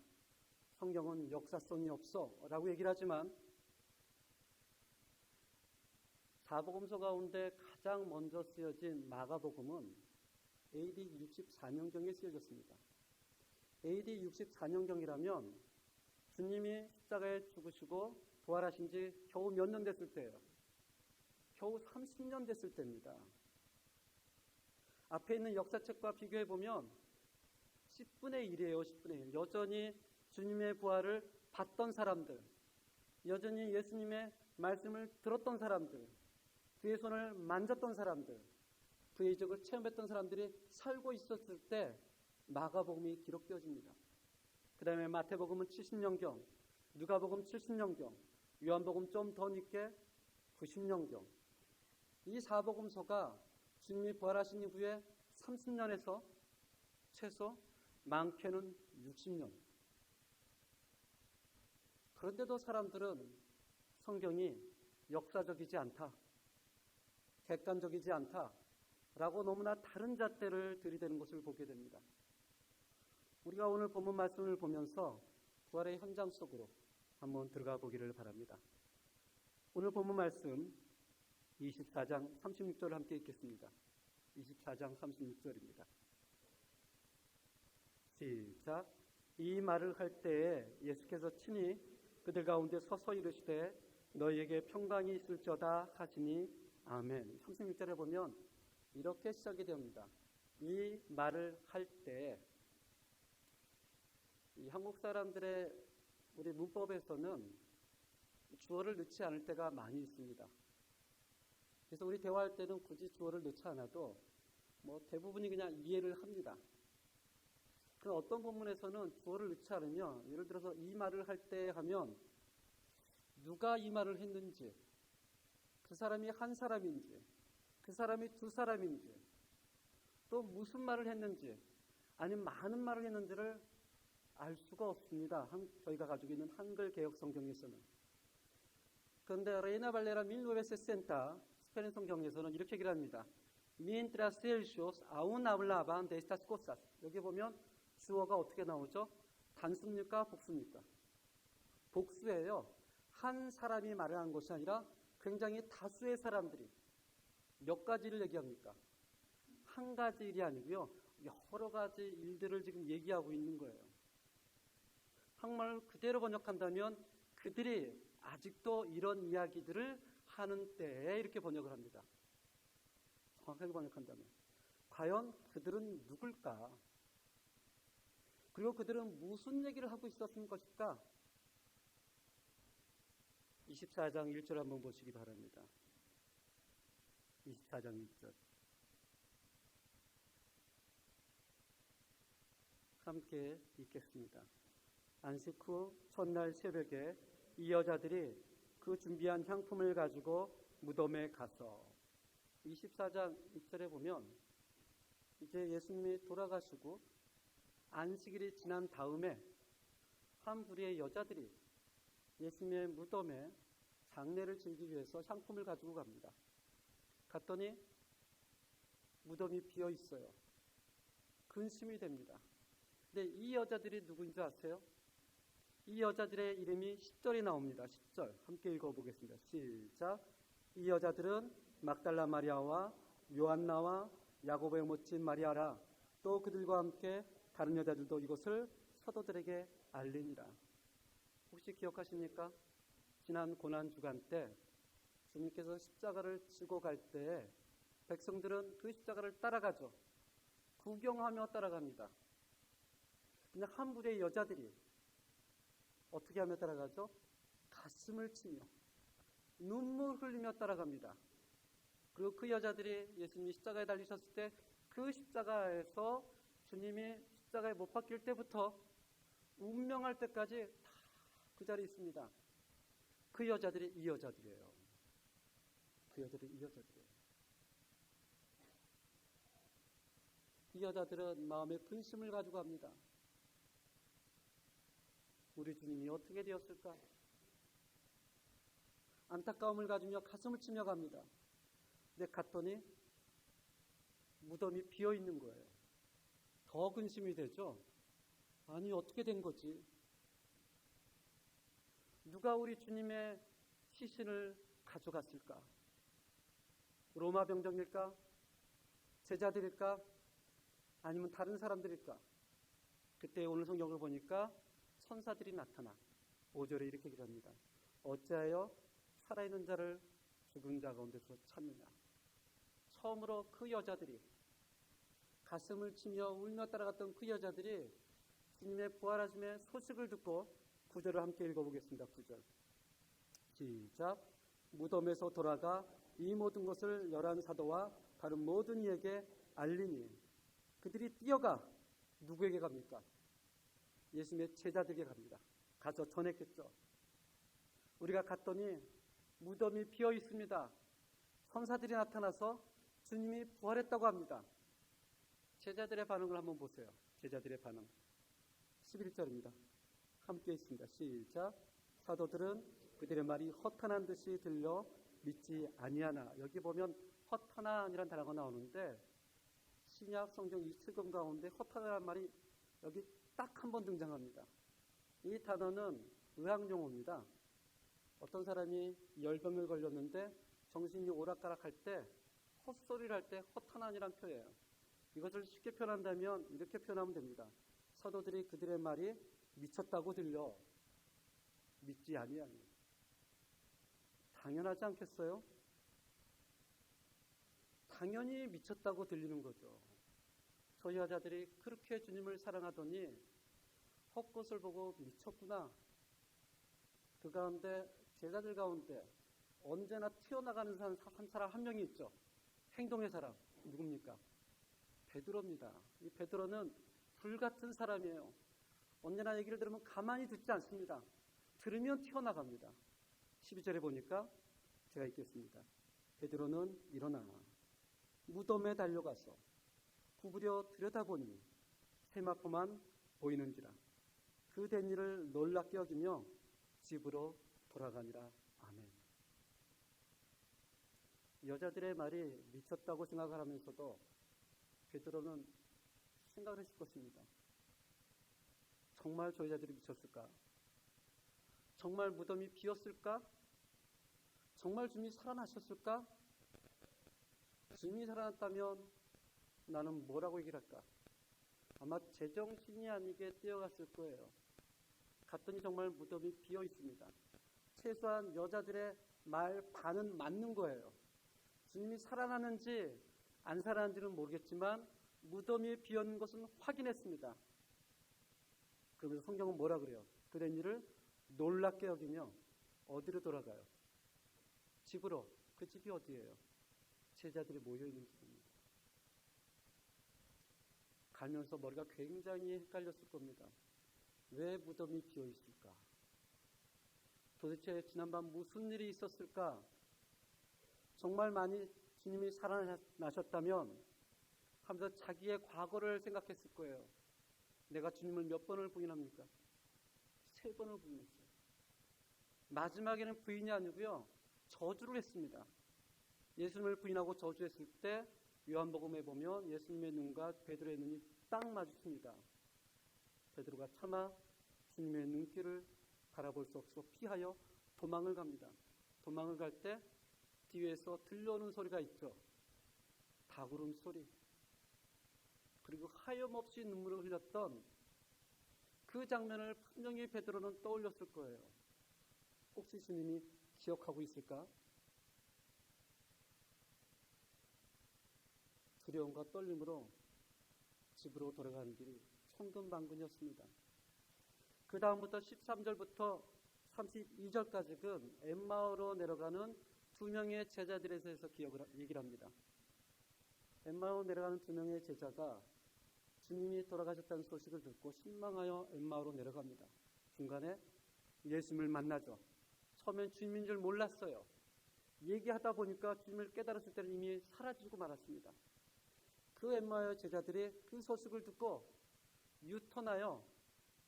성경은 역사성이 없어 라고 얘기를 하지만 사복음서 가운데 가장 먼저 쓰여진 마가복음은 AD 64년경에 쓰여졌습니다. AD 64년경이라면 주님이 십자가에 죽으시고 부활하신 지 겨우 몇 년 됐을 때예요. 겨우 30년 됐을 때입니다. 앞에 있는 역사책과 비교해보면 10분의 1이에요. 10분의 1. 여전히 주님의 부활을 봤던 사람들, 여전히 예수님의 말씀을 들었던 사람들, 그의 손을 만졌던 사람들, 그의 이적을 체험했던 사람들이 살고 있었을 때 마가복음이 기록되어집니다. 그 다음에 마태복음은 70년경, 누가복음 70년경, 요한복음 좀 더 늦게 90년경. 이 사복음서가 주님이 부활하신 이후에 30년에서 최소 많게는 60년. 그런데도 사람들은 성경이 역사적이지 않다, 객관적이지 않다 라고 너무나 다른 잣대를 들이대는 것을 보게 됩니다. 우리가 오늘 본문 말씀을 보면서 부활의 현장 속으로 한번 들어가 보기를 바랍니다. 오늘 본문 말씀 24장 36절을 함께 읽겠습니다. 24장 36절입니다. 시작. 이 말을 할 때에 예수께서 친히 그들 가운데 서서 이르시되 너희에게 평강이 있을지어다 하시니 아멘. 36절에 보면 이렇게 시작이 됩니다. 이 말을 할 때, 이 한국 사람들의 우리 문법에서는 주어를 넣지 않을 때가 많이 있습니다. 그래서 우리 대화할 때는 굳이 주어를 넣지 않아도 대부분이 그냥 이해를 합니다. 그 어떤 본문에서는 주어를 넣지 않으면, 예를 들어서 이 말을 할 때 하면 누가 이 말을 했는지, 그 사람이 한 사람인지, 그 사람이 두 사람인지, 또 무슨 말을 했는지, 아니면 많은 말을 했는지를 알 수가 없습니다. 저희가 가지고 있는 한글 개혁 성경에서는. 그런데 레이나 발레라 1960 스페인 성경에서는 이렇게 얘기를 합니다. Mientras ellos aún hablaban de estas cosas. 여기 보면 주어가 어떻게 나오죠? 단수입니까? 복수입니까? 복수예요. 한 사람이 말을 한 것이 아니라 굉장히 다수의 사람들이 몇 가지를 얘기합니까? 한 가지 일이 아니고요. 여러 가지 일들을 지금 얘기하고 있는 거예요. 한국말을 그대로 번역한다면 그들이 아직도 이런 이야기들을 하는 때에 이렇게 번역을 합니다. 정확하게 번역한다면. 과연 그들은 누굴까? 그리고 그들은 무슨 얘기를 하고 있었을 것일까? 24장 1절 한번 보시기 바랍니다. 24장 1절. 함께 읽겠습니다. 안식 후 첫날 새벽에 이 여자들이 그 준비한 향품을 가지고 무덤에 가서 24장 1절에 보면 이제 예수님이 돌아가시고 안식일이 지난 다음에 한 부리의 여자들이 예수님의 무덤에 장례를 치르기 위해서 향품을 가지고 갑니다. 갔더니 무덤이 비어 있어요. 근심이 됩니다. 근데 이 여자들이 누구인지 아세요? 이 여자들의 이름이 10절이 나옵니다. 10절 함께 읽어보겠습니다. 시작. 이 여자들은 막달라 마리아와 요한나와 야고보의 모친 마리아라. 또 그들과 함께 다른 여자들도 이것을 사도들에게 알리니라. 혹시 기억하십니까? 지난 고난주간 때 주님께서 십자가를 지고 갈 때 백성들은 그 십자가를 따라가죠. 구경하며 따라갑니다. 근데 한 부류의 여자들이 어떻게 하며 따라가죠? 가슴을 치며 눈물 흘리며 따라갑니다. 그리고 그 여자들이 예수님이 십자가에 달리셨을 때 그 십자가에서 주님이 십자가에 못 박힐 때부터 운명할 때까지 다 그 자리에 있습니다. 그 여자들이 이 여자들이에요. 그 여자들이 이 여자들이에요. 이 여자들은 마음에 근심을 가지고 합니다. 우리 주님이 어떻게 되었을까? 안타까움을 가지며 가슴을 치며 갑니다. 근데 갔더니 무덤이 비어 있는 거예요. 더 근심이 되죠? 아니, 어떻게 된 거지? 누가 우리 주님의 시신을 가져갔을까? 로마 병정일까? 제자들일까? 아니면 다른 사람들일까? 그때 오늘 성경을 보니까 천사들이 나타나 5절에 이렇게 기도합니다. 어찌하여 살아있는 자를 죽은 자 가운데서 찾느냐. 처음으로 그 여자들이 가슴을 치며 울며 따라갔던 그 여자들이 주님의 부활하심의 소식을 듣고 9절을 함께 읽어보겠습니다. 9절 시작. 무덤에서 돌아가 이 모든 것을 11 사도와 다른 모든 이에게 알리니 그들이 뛰어가 누구에게 갑니까? 예수님의 제자들에게 갑니다. 가서 전했겠죠. 우리가 갔더니 무덤이 비어 있습니다. 천사들이 나타나서 주님이 부활했다고 합니다. 제자들의 반응을 한번 보세요. 제자들의 반응 11절입니다. 함께 있습니다. 시작. 사도들은 그들의 말이 허탄한 듯이 들려 믿지 아니하나. 여기 보면 허탄한이라는 단어가 나오는데 신약 성경 이슬금 가운데 허탄이라는 말이 여기 딱 한 번 등장합니다. 이 단어는 의학용어입니다. 어떤 사람이 열병을 걸렸는데 정신이 오락가락할 때 헛소리를 할 때 허탄한이라는 표현이에요. 이것을 쉽게 표현한다면 이렇게 표현하면 됩니다. 사도들이 그들의 말이 미쳤다고 들려 믿지 아니하니. 당연하지 않겠어요? 당연히 미쳤다고 들리는 거죠. 저 여자들이 그렇게 주님을 사랑하더니 헛것을 보고 미쳤구나. 그 가운데 제자들 가운데 언제나 튀어나가는 한 사람 한 명이 있죠. 행동의 사람. 누굽니까? 베드로입니다. 이 베드로는 불같은 사람이에요. 언제나 얘기를 들으면 가만히 듣지 않습니다. 들으면 튀어나갑니다. 12절에 보니까 제가 읽겠습니다. 베드로는 일어나 무덤에 달려가서 구부려 들여다보니 세마포만 보이는지라 그 된 일을 놀랍게 여기며 집으로 돌아가니라. 아멘. 여자들의 말이 미쳤다고 생각을 하면서도 베드로는 생각을 했을 것입니다. 정말 저 여자들이 미쳤을까? 정말 무덤이 비었을까? 정말 주님이 살아나셨을까? 주님이 살아났다면 나는 뭐라고 얘기를 할까? 아마 제정신이 아니게 뛰어갔을 거예요. 갔더니 정말 무덤이 비어 있습니다. 최소한 여자들의 말 반은 맞는 거예요. 주님이 살아나는지 안 살아나는지는 모르겠지만 무덤이 비어 있는 것은 확인했습니다. 그러면서 성경은 뭐라 그래요? 그 된 일을 놀랍게 여기며 어디로 돌아가요? 집으로. 그 집이 어디예요? 제자들이 모여있는 집입니다. 가면서 머리가 굉장히 헷갈렸을 겁니다. 왜 무덤이 비어 있을까? 도대체 지난밤 무슨 일이 있었을까? 정말 많이 주님이 살아나셨다면 하면서 자기의 과거를 생각했을 거예요. 내가 주님을 몇 번을 부인합니까? 3번을 부인했어요. 마지막에는 부인이 아니고요. 저주를 했습니다. 예수님을 부인하고 저주했을 때 요한복음에 보면 예수님의 눈과 베드로의 눈이 딱 마주칩니다. 베드로가 차마 주님의 눈길을 바라볼 수 없어 피하여 도망을 갑니다. 도망을 갈 때 뒤에서 들려오는 소리가 있죠. 다구름 소리. 그리고 하염없이 눈물을 흘렸던 그 장면을 분명히 베드로는 떠올렸을 거예요. 혹시 주님이 기억하고 있을까? 두려움과 떨림으로 집으로 돌아가는 길이 천근만근이었습니다. 그 다음부터 13절부터 32절까지는 엠마오로 내려가는 2명의 제자들에 대해서 얘기를 합니다. 엠마오로 내려가는 2명의 제자가 주님이 돌아가셨다는 소식을 듣고 실망하여 엠마오로 내려갑니다. 중간에 예수님을 만나죠. 처음엔 주님인 줄 몰랐어요. 얘기하다 보니까 주님을 깨달았을 때는 이미 사라지고 말았습니다. 그 엠마오의 제자들이 그 소식을 듣고 유턴하여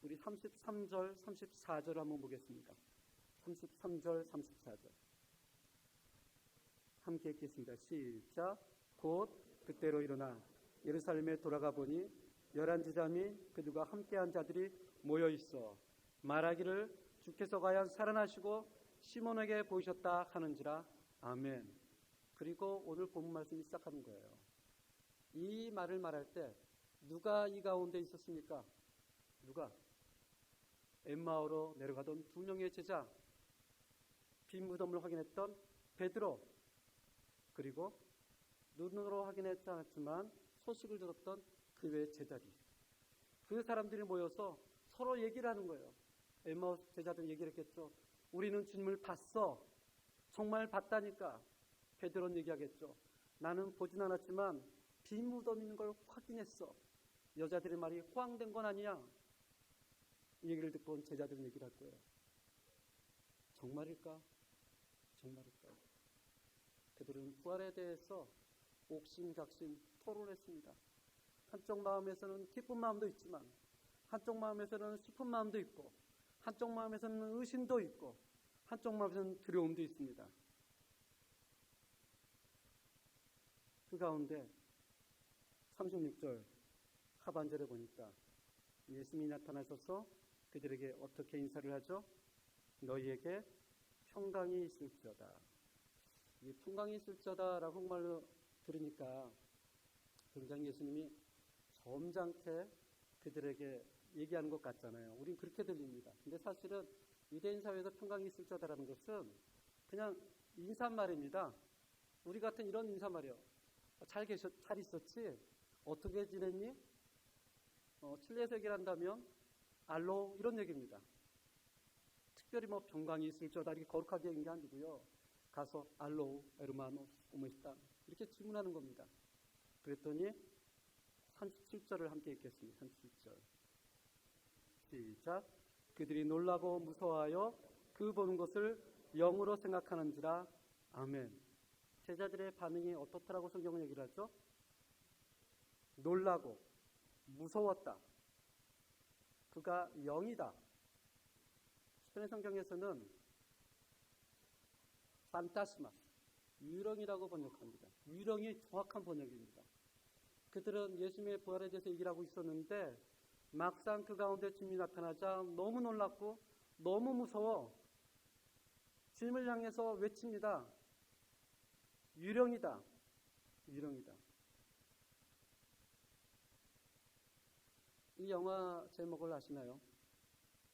우리 33절, 34절 한번 보겠습니다. 33절, 34절 함께 읽겠습니다. 시작. 곧 그때로 일어나 예루살렘에 돌아가 보니 11제자 및 그들과 함께한 자들이 모여있어 말하기를 주께서 과연 살아나시고 시몬에게 보이셨다 하는지라. 아멘. 그리고 오늘 본문 말씀이 시작하는 거예요. 이 말을 말할 때 누가 이 가운데 있었습니까? 누가? 엠마오로 내려가던 2명의 제자, 빈 무덤을 확인했던 베드로, 그리고 눈으로 확인했지 않았지만 소식을 들었던 그 외의 제자들. 그 사람들이 모여서 서로 얘기를 하는 거예요. 엠마오 제자들이 얘기를 했겠죠. 우리는 주님을 봤어. 정말 봤다니까. 베드로는 얘기하겠죠. 나는 보진 않았지만 빈 무덤 있는 걸 확인했어. 여자들의 말이 호황된 건 아니야. 이 얘기를 듣고 온 제자들은 얘기를 할 거예요. 정말일까? 정말일까? 베드로는 부활에 대해서 옥신각신 토론했습니다. 한쪽 마음에서는 기쁜 마음도 있지만 한쪽 마음에서는 슬픈 마음도 있고 한쪽 마음에서는 의심도 있고 한쪽 마음에서는 두려움도 있습니다. 그 가운데 36절 하반절에 보니까 예수님이 나타나셔서 그들에게 어떻게 인사를 하죠? 너희에게 평강이 있을지어다. 이 평강이 있을지어다라고 한말로 들으니까 굉장히 예수님이 점잖게 그들에게 얘기하는 것 같잖아요. 우린 그렇게 들립니다. 근데 사실은 유대인 사회에서 평강이 있을지어다라는 것은 그냥 인사말입니다. 우리 같은 이런 인사말이에요. 잘 있었지? 어떻게 지냈니? 칠레에서 얘기를 한다면 알로 이런 얘기입니다. 특별히 뭐 평강이 있을지어다 이렇게 거룩하게 얘기한 게 아니고요. 가서 알로 에르마노 오메시타 이렇게 질문하는 겁니다. 그랬더니 37절을 함께 읽겠습니다. 37절. 시작. 그들이 놀라고 무서워하여 그 보는 것을 영으로 생각하는지라. 아멘. 제자들의 반응이 어떻더라고 성경은 얘기를 하죠? 놀라고 무서웠다. 그가 영이다. 시편의 성경에서는 판타스마스, 유령이라고 번역합니다. 유령이 정확한 번역입니다. 그들은 예수님의 부활에 대해서 얘기를 하고 있었는데 막상 그 가운데 주님이 나타나자 너무 놀랐고 너무 무서워 주님을 향해서 외칩니다. 유령이다. 유령이다. 이 영화 제목을 아시나요?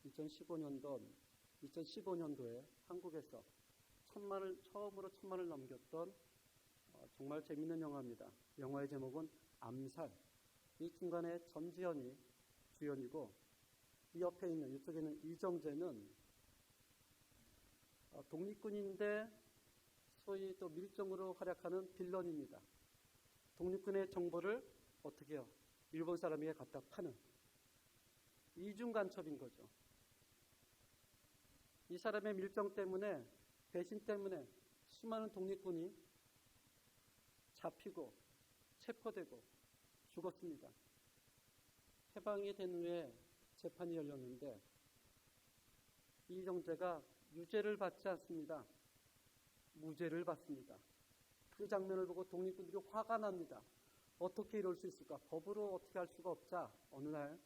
2015년도에 한국에서 처음으로 1,000만을 넘겼던 정말 재밌는 영화입니다. 영화의 제목은 암살. 이 중간에 전지현이 주연이고 이 옆에 있는 이쪽에 있는 이정재는 독립군인데 소위 또 밀정으로 활약하는 빌런입니다. 독립군의 정보를 어떻게 해요? 일본 사람에게 갖다 파는 이중 간첩인 거죠. 이 사람의 밀정 때문에 배신 때문에 수많은 독립군이 잡히고 체포되고 죽었습니다. 해방이 된 후에 재판이 열렸는데 이정재가 유죄를 받지 않습니다. 무죄를 받습니다. 그 장면을 보고 독립군들이 화가 납니다. 어떻게 이럴 수 있을까? 법으로 어떻게 할 수가 없자 어느 날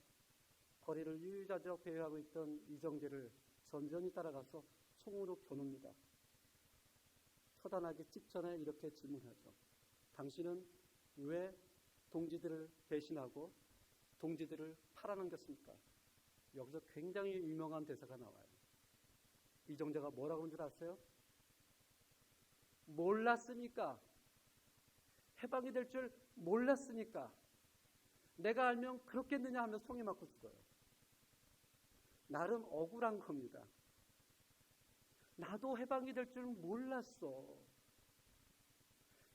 거리를 유유자적 배회하고 있던 이정재를 전지현이 따라가서 총으로 겨눕니다. 처단하기 직전에 이렇게 질문하죠. 당신은 왜 동지들을 배신하고 동지들을 팔아넘겼습니까? 여기서 굉장히 유명한 대사가 나와요. 이정재가 뭐라고 하는 줄 아세요? 몰랐으니까. 해방이 될 줄 몰랐으니까. 내가 알면 그렇겠느냐 하며 송이 맞고 죽어요. 나름 억울한 겁니다. 나도 해방이 될 줄 몰랐어.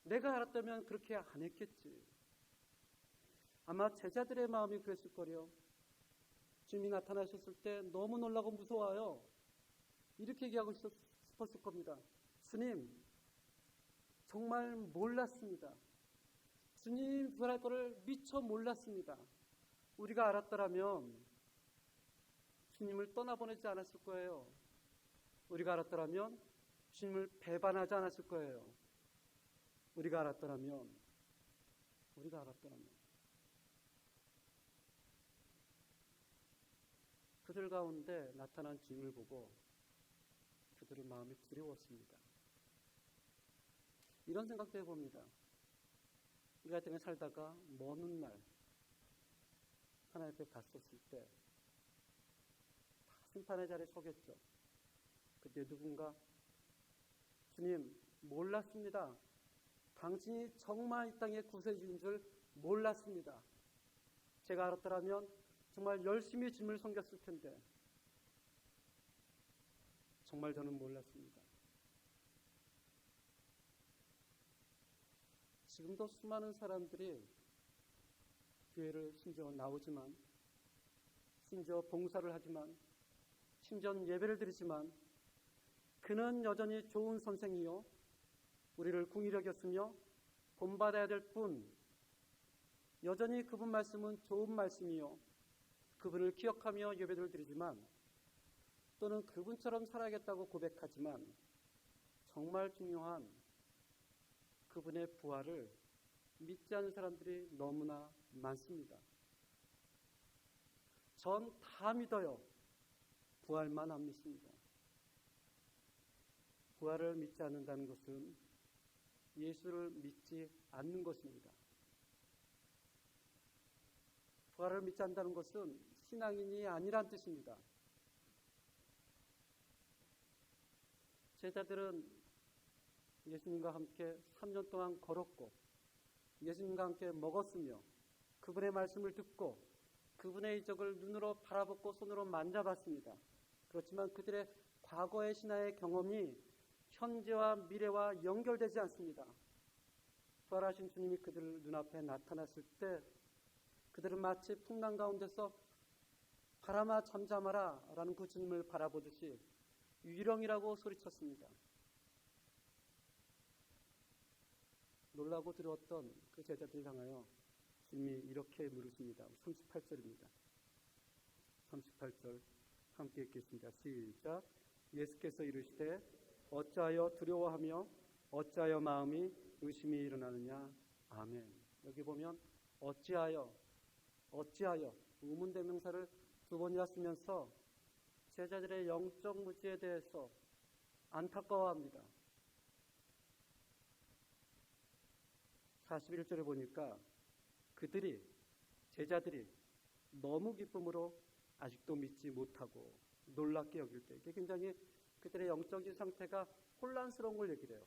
내가 알았다면 그렇게 안 했겠지. 아마 제자들의 마음이 그랬을 거래요. 주님이 나타나셨을 때 너무 놀라고 무서워요. 이렇게 얘기하고 싶었을 겁니다. 주님, 정말 몰랐습니다. 주님 부활할 거를 미처 몰랐습니다. 우리가 알았더라면 주님을 떠나보내지 않았을 거예요. 우리가 알았더라면 주님을 배반하지 않았을 거예요. 우리가 알았더라면 그들 가운데 나타난 주님을 보고 그들의 마음이 두려웠습니다. 이런 생각도 해봅니다. 우리가 등에 살다가 먼 날 하나님 앞에 갔었을 때 다 심판의 자리에 서겠죠. 그때 누군가 주님 몰랐습니다. 당신이 정말 이 땅의 구세주인 줄 몰랐습니다. 제가 알았더라면 정말 열심히 주님을 섬겼을 텐데 정말 저는 몰랐습니다. 지금도 수많은 사람들이 교회를 심지어 나오지만 심지어 봉사를 하지만 심지어 예배를 드리지만 그는 여전히 좋은 선생이요 우리를 궁히 여겼으며 본받아야 될 뿐 여전히 그분 말씀은 좋은 말씀이요 그분을 기억하며 예배를 드리지만 또는 그분처럼 살아야겠다고 고백하지만 정말 중요한 그분의 부활을 믿지 않는 사람들이 너무나 많습니다. 전 다 믿어요. 부활만 안 믿습니다. 부활을 믿지 않는다는 것은 예수를 믿지 않는 것입니다. 부활을 믿지 않는다는 것은 신앙인이 아니란 뜻입니다. 제자들은 예수님과 함께 3년 동안 걸었고 예수님과 함께 먹었으며 그분의 말씀을 듣고 그분의 이적을 눈으로 바라보고 손으로 만져봤습니다. 그렇지만 그들의 과거의 신앙의 경험이 현재와 미래와 연결되지 않습니다. 부활하신 주님이 그들 눈앞에 나타났을 때 그들은 마치 풍랑 가운데서 바람아 잠잠하라 라는 그 주님을 바라보듯이 유령이라고 소리쳤습니다. 놀라고 두려웠던 그 제자들을 향하여 주님이 이렇게 물으십니다. 38절입니다. 38절 함께 읽겠습니다. 시작. 예수께서 이르시되 어찌하여 두려워하며 어찌하여 마음이 의심이 일어나느냐. 아멘. 여기 보면 어찌하여 의문대명사를 두 번이나 쓰면서 제자들의 영적 무지에 대해서 안타까워합니다. 41절에 보니까 제자들이 너무 기쁨으로 아직도 믿지 못하고 놀랍게 여길 때, 이게 굉장히 그들의 영적인 상태가 혼란스러운 걸 얘기를 해요.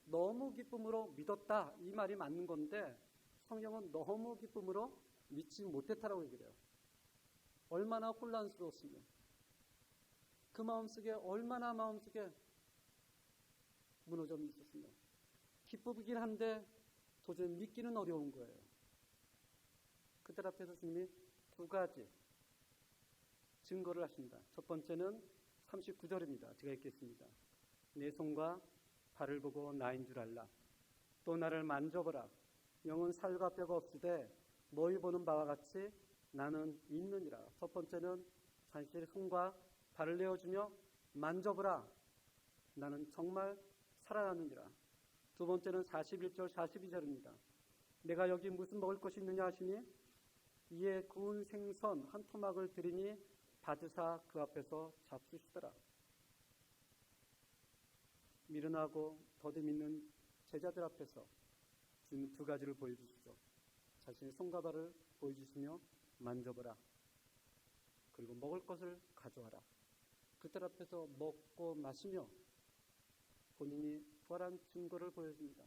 너무 기쁨으로 믿었다, 이 말이 맞는 건데 성경은 너무 기쁨으로 믿지 못했다라고 얘기를 해요. 얼마나 혼란스러웠으면, 그 마음속에 얼마나 마음속에 무너짐이 있었으면, 기쁘긴 한데 도저히 믿기는 어려운 거예요. 그들 앞에서 주님이 두 가지 증거를 하십니다. 첫 번째는 39절입니다. 제가 읽겠습니다. 내 손과 발을 보고 나인 줄 알라. 또 나를 만져보라. 영은 살과 뼈가 없으되 너희 보는 바와 같이 나는 있느니라. 첫 번째는 사실 손과 발을 내어주며 만져보라. 나는 정말 살아났느니라. 두 번째는 41절 42절입니다. 내가 여기 무슨 먹을 것이 있느냐 하시니 이에 구운 생선 한 토막을 드리니 받으사 그 앞에서 잡수시더라. 미련하고 더디 믿는 제자들 앞에서 주님 두 가지를 보여주시죠. 자신의 손과 발을 보여주시며 만져보라. 그리고 먹을 것을 가져와라. 그들 앞에서 먹고 마시며 본인이 부활한 증거를 보여줍니다.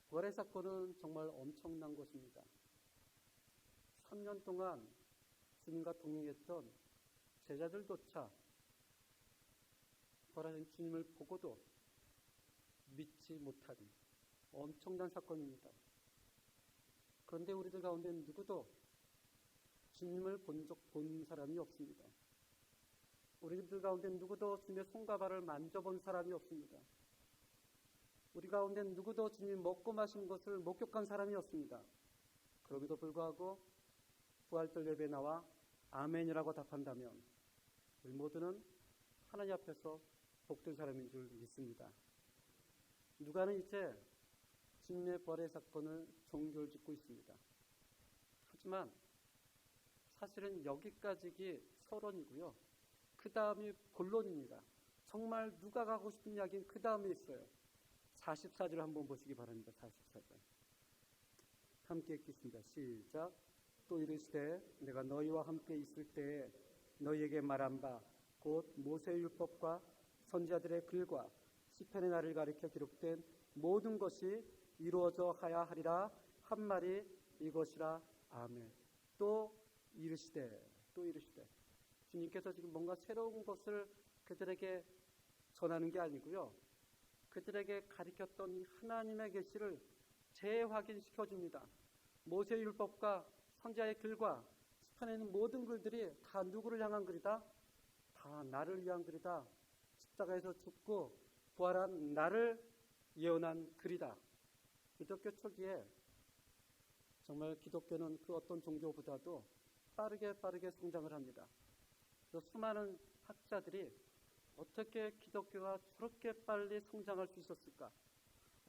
부활의 사건은 정말 엄청난 것입니다. 3년 동안 주님과 동행했던 제자들조차 부활하신 주님을 보고도 믿지 못한 엄청난 사건입니다. 그런데 우리들 가운데 누구도 주님을 본 사람이 없습니다. 우리들 가운데 누구도 주님의 손과 발을 만져본 사람이 없습니다. 우리 가운데 누구도 주님 먹고 마신 것을 목격한 사람이 없습니다. 그럼에도 불구하고 부활절 예배에 나와 아멘이라고 답한다면 우리 모두는 하나님 앞에서 복된 사람인 줄 믿습니다. 누가는 이제 주님의 부활의 사건을 종교를 짓고 있습니다. 하지만 사실은 여기까지가 서론이고요. 그 다음이 본론입니다. 정말 누가 가고 싶은 이야기는 그 다음에 있어요. 44절 한번 보시기 바랍니다. 44절 함께 읽겠습니다. 시작. 또 이르시되 내가 너희와 함께 있을 때에 너희에게 말한 바 곧 모세의 율법과 선지자들의 글과 시편의 날을 가리켜 기록된 모든 것이 이루어져 하야 하리라 한 말이 이것이라. 아멘. 또 이르시되 주님께서 지금 뭔가 새로운 것을 그들에게 전하는 게 아니고요. 그들에게 가르쳤던 이 하나님의 계시를 재확인시켜 줍니다. 모세의 율법과 선지자의 글과 시편에 있는 모든 글들이 다 누구를 향한 글이다? 다 나를 위한 글이다. 십자가에서 죽고 부활한 나를 예언한 글이다. 기독교 초기에 정말 기독교는 그 어떤 종교보다도 빠르게 성장을 합니다. 그래서 수많은 학자들이 어떻게 기독교가 저렇게 빨리 성장할 수 있었을까?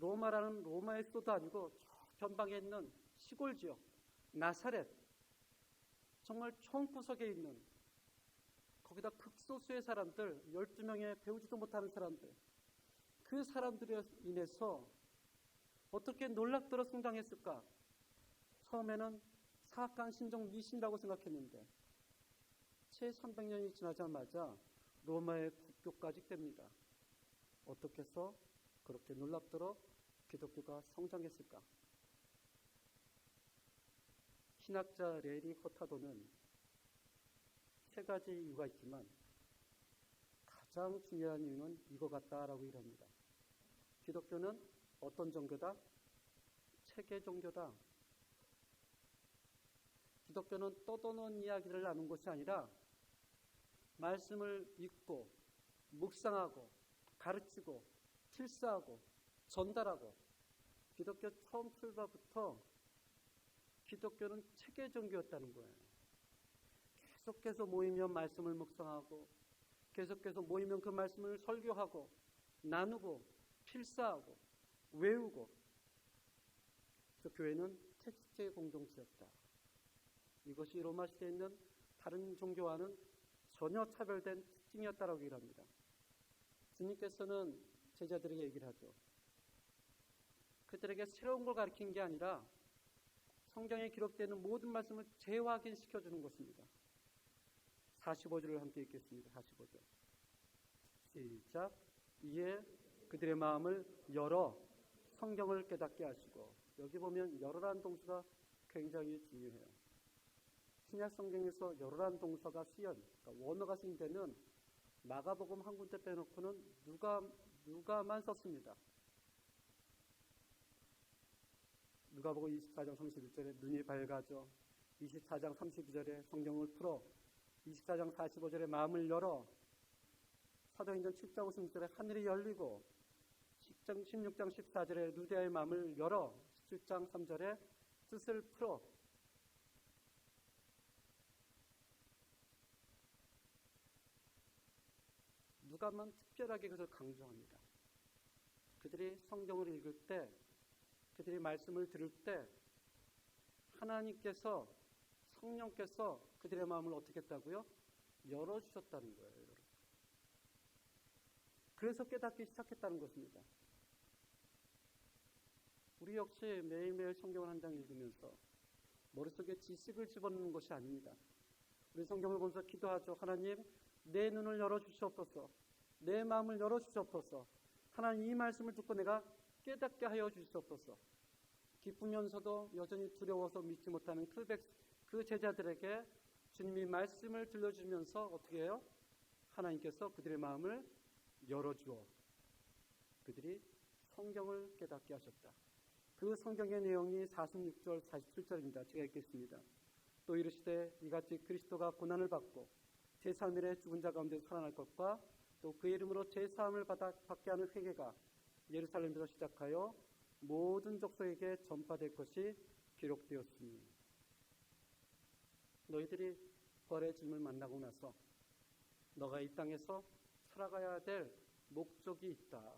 로마라는 로마의 수도도 아니고 저 변방에 있는 시골 지역 나사렛, 정말 총구석에 있는 거기다 극소수의 사람들, 12명의 배우지도 못하는 사람들, 그 사람들에 인해서 어떻게 놀랍도록 성장했을까? 처음에는 사악한 신종 미신이라고 생각했는데 채 300년이 지나자마자 로마의 국교까지 됩니다. 어떻게 해서 그렇게 놀랍도록 기독교가 성장했을까? 신학자 레니 허타도는 세 가지 이유가 있지만 가장 중요한 이유는 이거 같다라고 얘기합니다. 기독교는 어떤 종교다? 체계 종교다. 기독교는 떠도는 이야기를 나눈 것이 아니라 말씀을 읽고 묵상하고 가르치고 필사하고 전달하고, 기독교 처음 출발부터 기독교는 체계 종교였다는 거예요. 계속해서 모이면 말씀을 묵상하고, 계속해서 모이면 그 말씀을 설교하고 나누고 필사하고 외우고. 그래서 교회는 체질의 공동체였다. 이것이 로마 시대에 있는 다른 종교와는 전혀 차별된 특징이었다라고 얘기를 합니다. 주님께서는 제자들에게 얘기를 하죠. 그들에게 새로운 걸 가르친 게 아니라 성경에 기록되는 모든 말씀을 재확인시켜주는 것입니다. 45절을 함께 읽겠습니다. 45절 시작. 이에 그들의 마음을 열어 성경을 깨닫게 하시고. 여기 보면 열어라는 동사가 굉장히 중요해요. 신약 성경에서 열어라는 동사가 쓰연, 그러니까 원어가 쓰인 데는 마가복음 한 군데 빼놓고는 누가만 썼습니다. 누가복음 24장 31절에 눈이 밝아져, 24장 32절에 성경을 풀어, 24장 45절에 마음을 열어, 사도행전 7장 56절에 하늘이 열리고, 16장 14절에 루디아의 마음을 열어, 17장 3절에 뜻을 풀어. 누가만 특별하게 그것을 강조합니다. 그들이 성경을 읽을 때, 그들이 말씀을 들을 때 하나님께서, 성령께서 그들의 마음을 어떻게 했다고요? 열어주셨다는 거예요. 여러분. 그래서 깨닫기 시작했다는 것입니다. 우리 역시 매일매일 성경을 한 장 읽으면서 머릿속에 지식을 집어넣는 것이 아닙니다. 우리 성경을 보면서 기도하죠. 하나님, 내 눈을 열어주시옵소서. 내 마음을 열어주시옵소서. 하나님, 이 말씀을 듣고 내가 깨닫게 하여 주시옵소서. 기쁘면서도 여전히 두려워서 믿지 못하는 그 제자들에게 주님이 말씀을 들려주면서 어떻게 해요? 하나님께서 그들의 마음을 열어주어 그들이 성경을 깨닫게 하셨다. 그 성경의 내용이 46절, 47절입니다. 제가 읽겠습니다. 또 이르시되 이같이 그리스도가 고난을 받고 제3일에 죽은 자 가운데 살아날 것과 또 그의 이름으로 제사함을 받게 하는 회개가 예루살렘에서 시작하여 모든 족속에게 전파될 것이 기록되었으니. 너희들이 부활의 주님을 만나고 나서 너가 이 땅에서 살아가야 될 목적이 있다.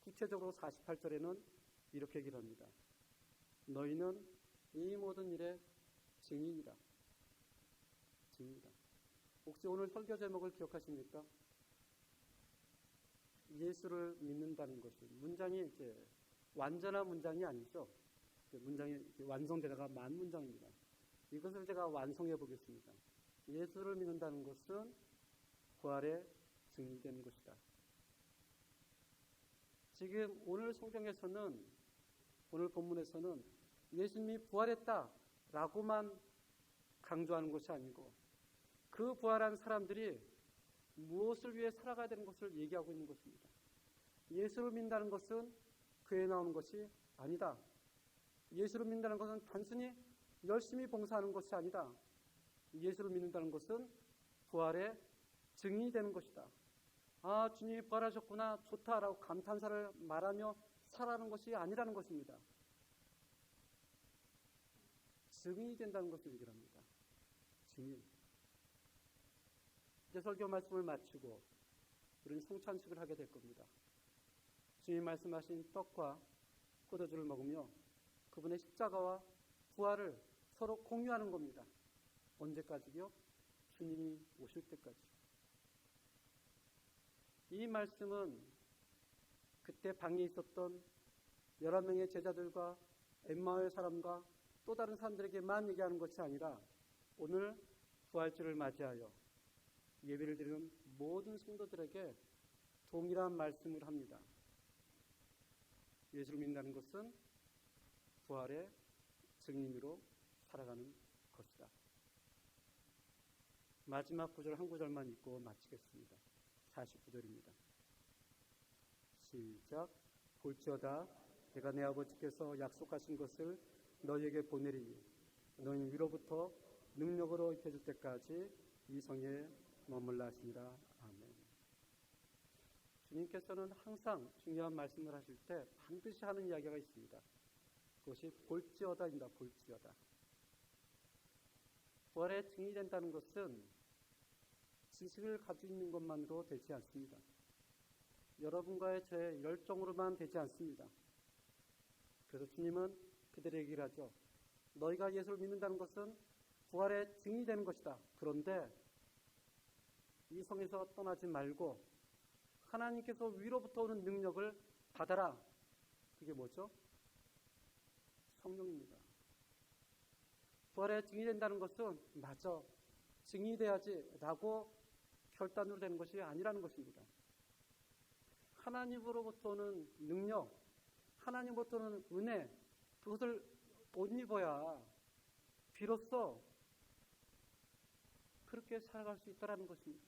구체적으로 48절에는 이렇게 얘기를 합니다. 너희는 이 모든 일의 증인이다. 증인이다. 혹시 오늘 설교 제목을 기억하십니까? 예수를 믿는다는 것이, 문장이 이제 완전한 문장이 아니죠. 문장이 완성되다가 만 문장입니다. 이것을 제가 완성해 보겠습니다. 예수를 믿는다는 것은 부활의 증인되는 것이다. 지금 오늘 성경에서는, 오늘 본문에서는 예수님이 부활했다라고만 강조하는 것이 아니고 그 부활한 사람들이 무엇을 위해 살아가야 되는 것을 얘기하고 있는 것입니다. 예수를 믿는다는 것은 교회에 나오는 것이 아니다. 예수를 믿는다는 것은 단순히 열심히 봉사하는 것이 아니다. 예수를 믿는다는 것은 부활의 증인이 되는 것이다. 아, 주님이 부활하셨구나, 좋다라고 감탄사를 말하며 살아가는 것이 아니라는 것입니다. 증인이 된다는 것을 얘기를 합니다. 증인. 이제 설교 말씀을 마치고 우리는 성찬식을 하게 될 겁니다. 주님 말씀하신 떡과 포도주를 먹으며 그분의 십자가와 부활을 서로 공유하는 겁니다. 언제까지요? 주님이 오실 때까지. 이 말씀은 그때 방에 있었던 11명의 제자들과 엠마오의 사람과 또 다른 사람들에게만 얘기하는 것이 아니라 오늘 부활주를 맞이하여 예배를 드리는 모든 성도들에게 동일한 말씀을 합니다. 예수를 믿는다는 것은 부활의 증인으로 살아가는 것이다. 마지막 구절 한 구절만 읽고 마치겠습니다. 49절입니다. 시작. 볼지어다 내가 내 아버지께서 약속하신 것을 너희에게 보내리니 너희 위로부터 능력으로 입혀질 때까지 이 성에 머물라 하시니라. 아멘. 주님께서는 항상 중요한 말씀을 하실 때 반드시 하는 이야기가 있습니다. 그것이 볼지어다입니다. 볼지어다. 부활의 증인이 된다는 것은 지식을 가지고 있는 것만으로 되지 않습니다. 여러분과의 제 열정으로만 되지 않습니다. 그래서 주님은 그들에게 얘기를 하죠. 너희가 예수를 믿는다는 것은 부활의 증인이 되는 것이다. 그런데 이 성에서 떠나지 말고 하나님께서 위로부터 오는 능력을 받아라. 그게 뭐죠? 성령입니다. 부활의 증인이 된다는 것은 맞아, 증인이 돼야지 라고 결단으로 되는 것이 아니라는 것입니다. 하나님으로부터 오는 능력, 하나님으로부터 오는 은혜, 그것을 옷 입어야 비로소 그렇게 살아갈 수 있다는 것입니다.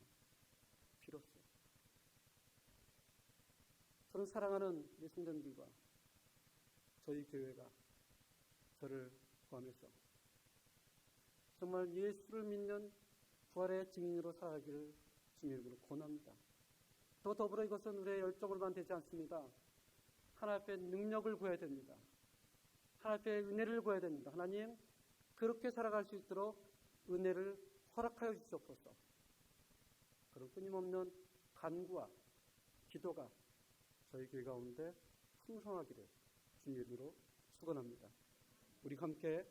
비로소. 저는 사랑하는 우리 성도님들과 저희 교회가 저를 포함해서 정말 예수를 믿는 부활의 증인으로 살아가기를 주님으로 권합니다. 더 더불어 이것은 우리의 열정으로만 되지 않습니다. 하나님 앞에 능력을 구해야 됩니다. 하나님 앞에 은혜를 구해야 됩니다. 하나님, 그렇게 살아갈 수 있도록 은혜를 허락하여 주시옵소서. 그런 끊임없는 간구와 기도가 저희 교회 가운데 풍성하기를 주님으로 축원합니다. 우리 함께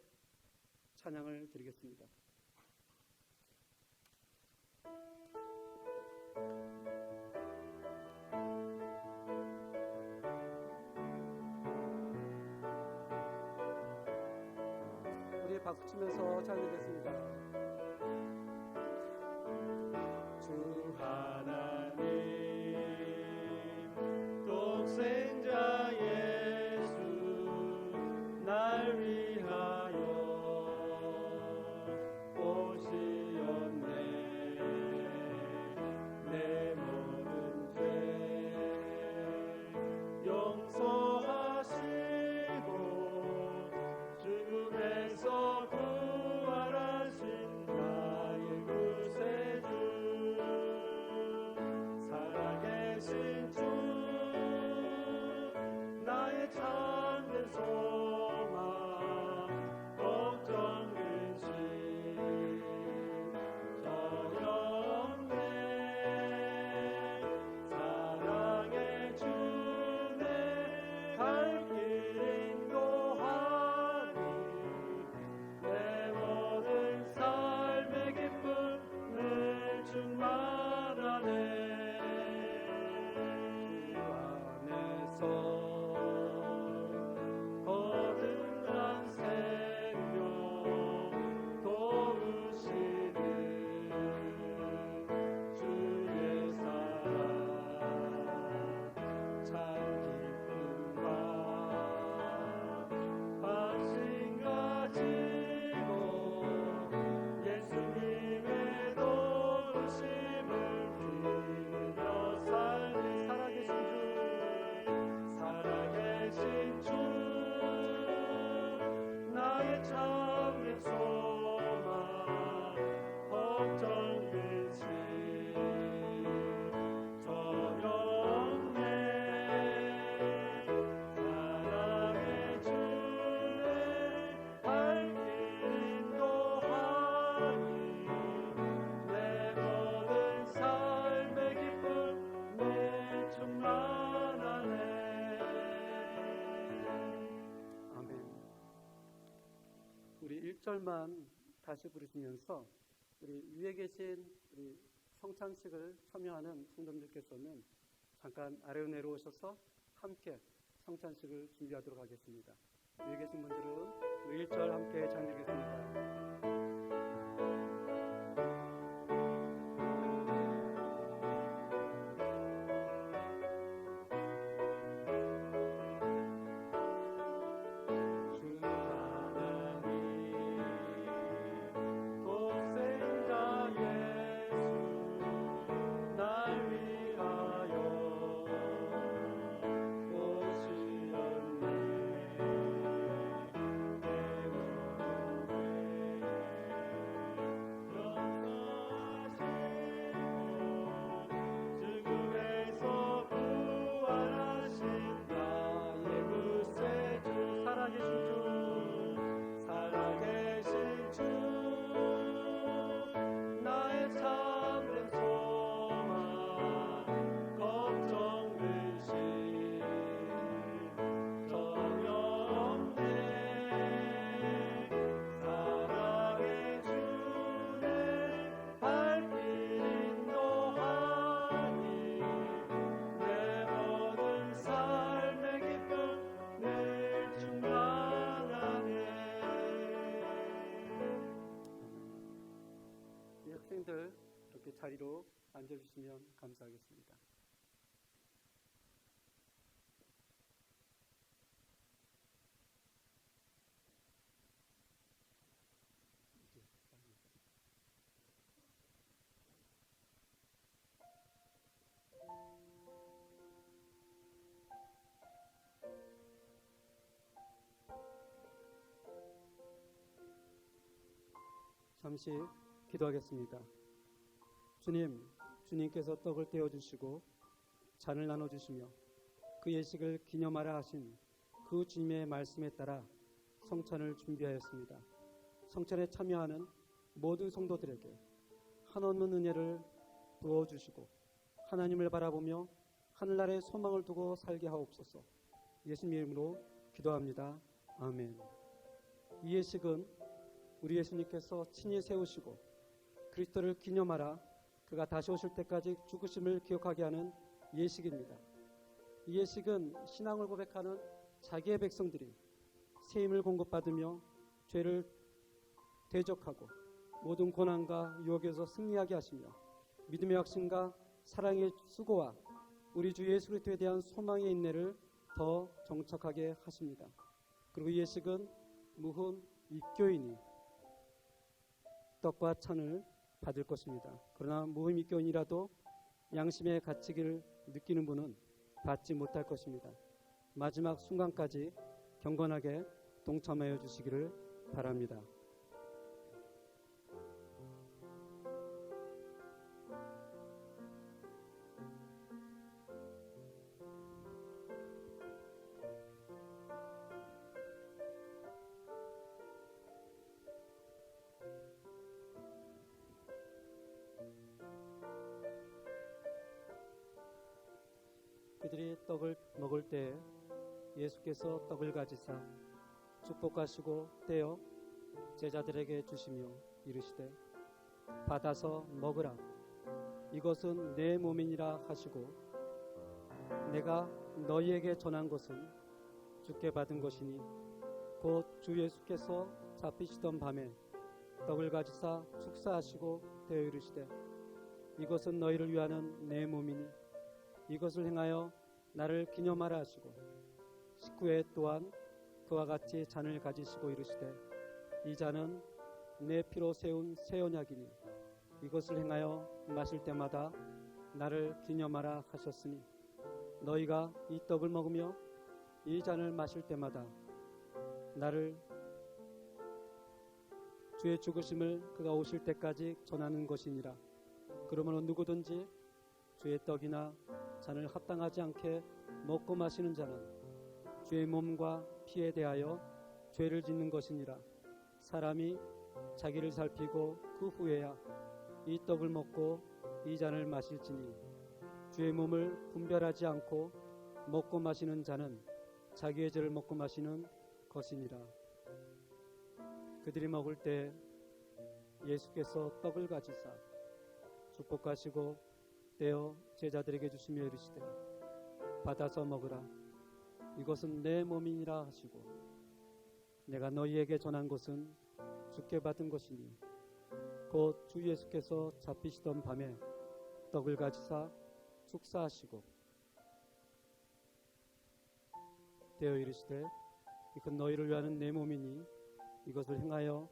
찬양을 드리겠습니다. 우리 박수 치면서 찬양드리겠습니다. 주 하나님 독생자 예수 날 위하여 오시었네. 내 모든 죄 용서하시고 죽음에서 부활하신 나의 구세주 살아계신 주 나의 참된 소망 걱정 근심 전혀 없네. 사랑의 주내 갈 길 인도하니 내 모든 삶의 기쁨을 충만하네. 주 안에서 거듭난 생명 도우시는 주의 사랑 참 기쁨과 확신 가지고 예수님의 도우심을 빌며 살리. 살아계신 주 나의 참된 소망 걱정 근심 전혀 없네. 사랑의 주의 발 길 인도하니 내 모든 삶의 기쁨에 충만하네. 아멘. 우리 1절만 다시 부르시면서 우리 위에 계신 우리 성찬식을 참여하는 성도님들께서는 잠깐 아래로 내려오셔서 함께 성찬식을 준비하도록 하겠습니다. 위에 계신 분들은 우리 1절 함께 찬양드리겠습니다. 주 하나님 독생자 예수 날 위하여 오시었네. 내 모든 자리로 앉아주시면 감사하겠습니다. 잠시 기도하겠습니다. 주님, 주님께서 떡을 떼어주시고 잔을 나눠주시며 그 예식을 기념하라 하신 그 주님의 말씀에 따라 성찬을 준비하였습니다. 성찬에 참여하는 모든 성도들에게 한없는 은혜를 부어주시고 하나님을 바라보며 하늘나라의 소망을 두고 살게 하옵소서. 예수님 이름으로 기도합니다. 아멘. 이 예식은 우리 예수님께서 친히 세우시고 그리스도를 기념하라 그가 다시 오실 때까지 죽으심을 기억하게 하는 예식입니다. 이 예식은 신앙을 고백하는 자기의 백성들이 새 힘을 공급받으며 죄를 대적하고 모든 고난과 유혹에서 승리하게 하시며 믿음의 확신과 사랑의 수고와 우리 주 예수 그리스도에 대한 소망의 인내를 더 정착하게 하십니다. 그리고 이 예식은 무훈 입교인이 떡과 찬을 받을 것입니다. 그러나 무흠 입교인이라도 양심의 가치를 느끼는 분은 받지 못할 것입니다. 마지막 순간까지 경건하게 동참하여 주시기를 바랍니다. 그들이 떡을 먹을 때 예수께서 떡을 가지사 축복하시고 떼어 제자들에게 주시며 이르시되 받아서 먹으라 이것은 내 몸이니라 하시고 내가 너희에게 전한 것은 주께 받은 것이니 곧 주 예수께서 잡히시던 밤에 떡을 가지사 축사하시고 떼어 이르시되 이것은 너희를 위하는 내 몸이니 이것을 행하여 나를 기념하라 하시고 식후에 또한 그와 같이 잔을 가지시고 이르시되 이 잔은 내 피로 세운 새 언약이니 이것을 행하여 마실 때마다 나를 기념하라 하셨으니 너희가 이 떡을 먹으며 이 잔을 마실 때마다 나를 주의 죽으심을 그가 오실 때까지 전하는 것이니라. 그러므로 누구든지 주의 떡이나 잔을 합당하지 않게 먹고 마시는 자는 주의 몸과 피에 대하여 죄를 짓는 것이니라. 사람이 자기를 살피고 그 후에야 이 떡을 먹고 이 잔을 마실지니 주의 몸을 분별하지 않고 먹고 마시는 자는 자기의 죄를 먹고 마시는 것이니라. 그들이 먹을 때 예수께서 떡을 가지사 축복하시고 떼어 제자들에게 주시며 이르시되 받아서 먹으라 이것은 내 몸이니라 하시고 내가 너희에게 전한 것은 주께 받은 것이니 곧 주 예수께서 잡히시던 밤에 떡을 가지사 축사하시고 떼어 이르시되 이건 너희를 위하는 내 몸이니 이것을 행하여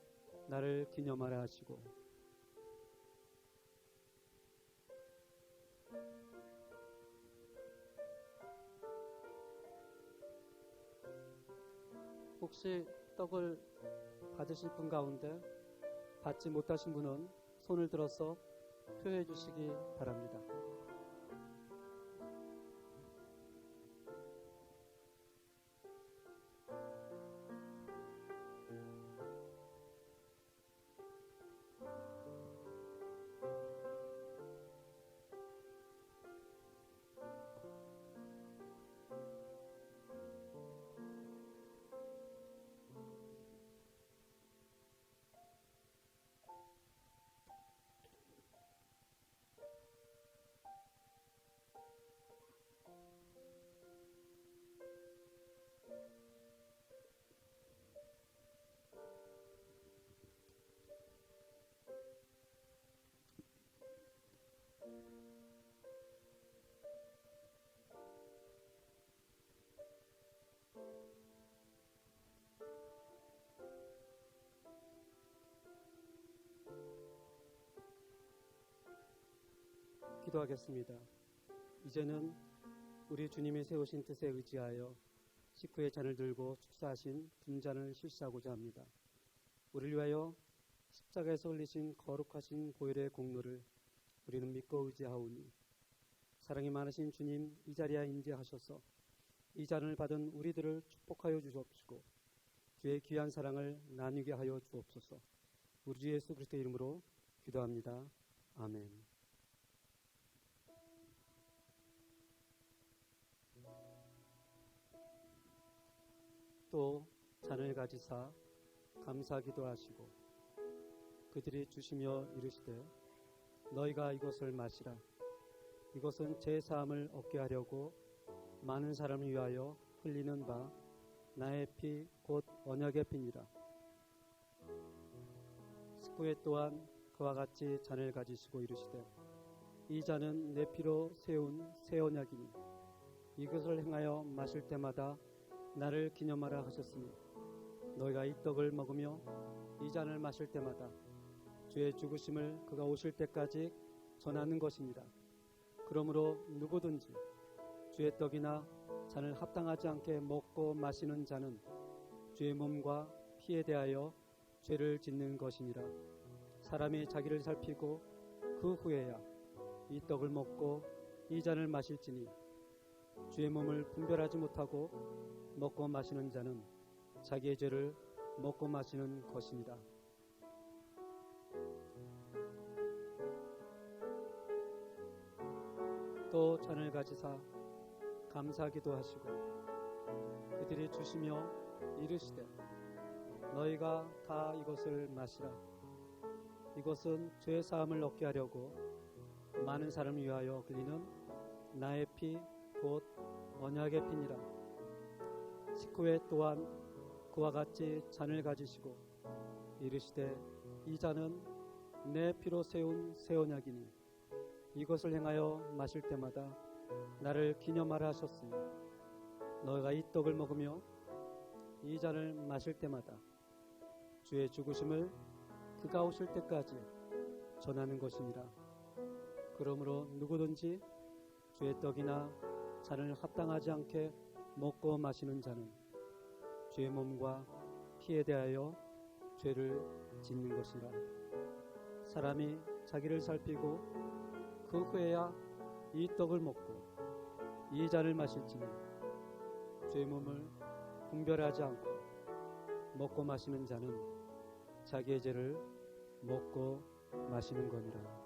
나를 기념하라 하시고 혹시 떡을 받으실 분 가운데 받지 못하신 분은 손을 들어서 표해 주시기 바랍니다. 기도하겠습니다. 이제는 우리 주님이 세우신 뜻에 의지하여 식후의 잔을 들고 축사하신 분잔을 실시하고자 합니다. 우리를 위하여 십자가에서 흘리신 거룩하신 보혈의 공로를 우리는 믿고 의지하오니 사랑이 많으신 주님, 이 자리에 임재하셔서 이 잔을 받은 우리들을 축복하여 주옵시고 주의 귀한 사랑을 나누게 하여 주옵소서. 우리 주 예수 그리스도의 이름으로 기도합니다. 아멘. 또 잔을 가지사 감사 기도하시고 그들이 주시며 이르시되 너희가 이것을 마시라. 이것은 제 사함을 얻게 하려고 많은 사람을 위하여 흘리는 바 나의 피 곧 언약의 피니라. 식후에 또한 그와 같이 잔을 가지시고 이르시되 이 잔은 내 피로 세운 새 언약이니 이것을 행하여 마실 때마다 나를 기념하라 하셨으니 너희가 이 떡을 먹으며 이 잔을 마실 때마다 주의 죽으심을 그가 오실 때까지 전하는 것이니라. 그러므로 누구든지 주의 떡이나 잔을 합당하지 않게 먹고 마시는 자는 주의 몸과 피에 대하여 죄를 짓는 것이니라. 사람이 자기를 살피고 그 후에야 이 떡을 먹고 이 잔을 마실지니 주의 몸을 분별하지 못하고 먹고 마시는 자는 자기의 죄를 먹고 마시는 것이니라. 또 잔을 가지사 감사기도 하시고 그들이 주시며 이르시되 너희가 다 이것을 마시라. 이것은 죄 사함을 얻게 하려고 많은 사람을 위하여 흘리는 나의 피 곧 언약의 피니라. 식후에 또한 그와 같이 잔을 가지시고 이르시되 이 잔은 내 피로 세운 새 언약이니 이것을 행하여 마실 때마다 나를 기념하라 하셨으니 너희가 이 떡을 먹으며 이 잔을 마실 때마다 주의 죽으심을 그가 오실 때까지 전하는 것이니라. 그러므로 누구든지 주의 떡이나 잔을 합당하지 않게 먹고 마시는 자는 주의 몸과 피에 대하여 죄를 짓는 것이라. 사람이 자기를 살피고 그 후에야 이 떡을 먹고 이 잔을 마실지니 주의 몸을 분별하지 않고 먹고 마시는 자는 자기의 죄를 먹고 마시는 거니라.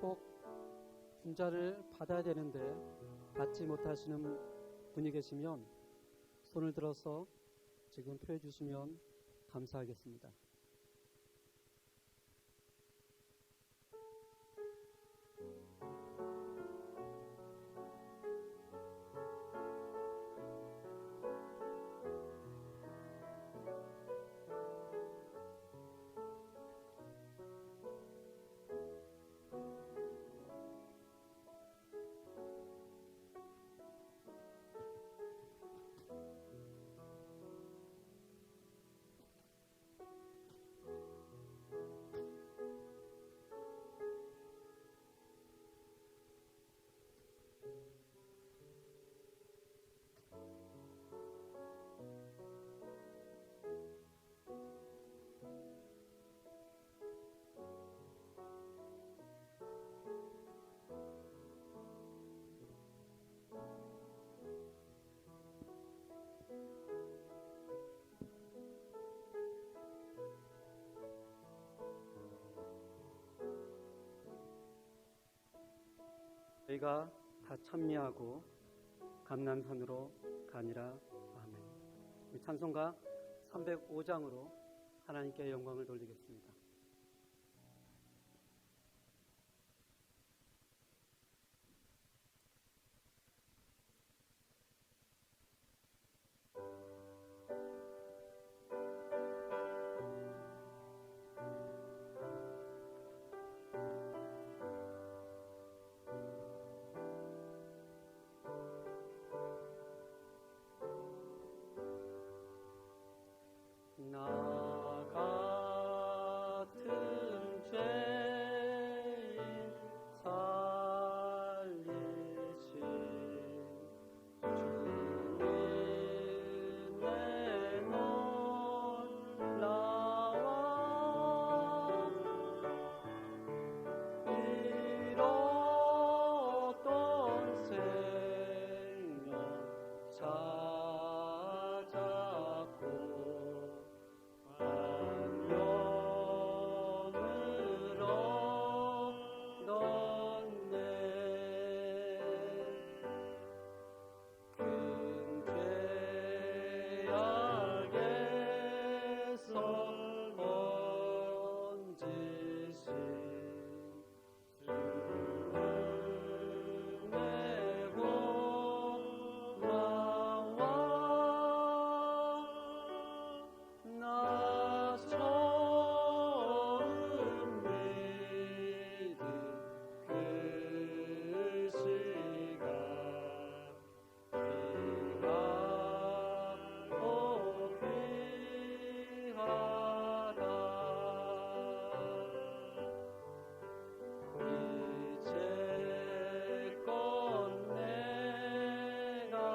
꼭 분자를 받아야 되는데 받지 못하시는 분이 계시면 손을 들어서 지금 표해 주시면 감사하겠습니다. 우리가 다 찬미하고 감람산으로 가니라. 아멘. 우리 찬송가 305장으로 하나님께 영광을 돌리겠습니다. 나 같은 죄인 살리신 주님의 놀라와 잃었던 생명 찾았고 안녕을 얻었네. 큰 죄악에서 건지신 주님의 고마워 나 처음 믿은 그 시간 귀하고 귀하다. 이제껏 내가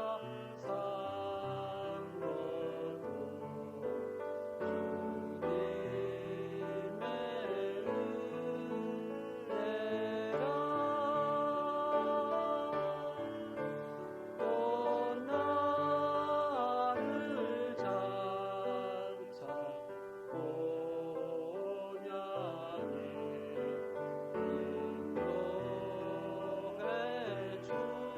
산 것도 주님의 은혜라. 또 나를 장차 본향에 인도해 주시니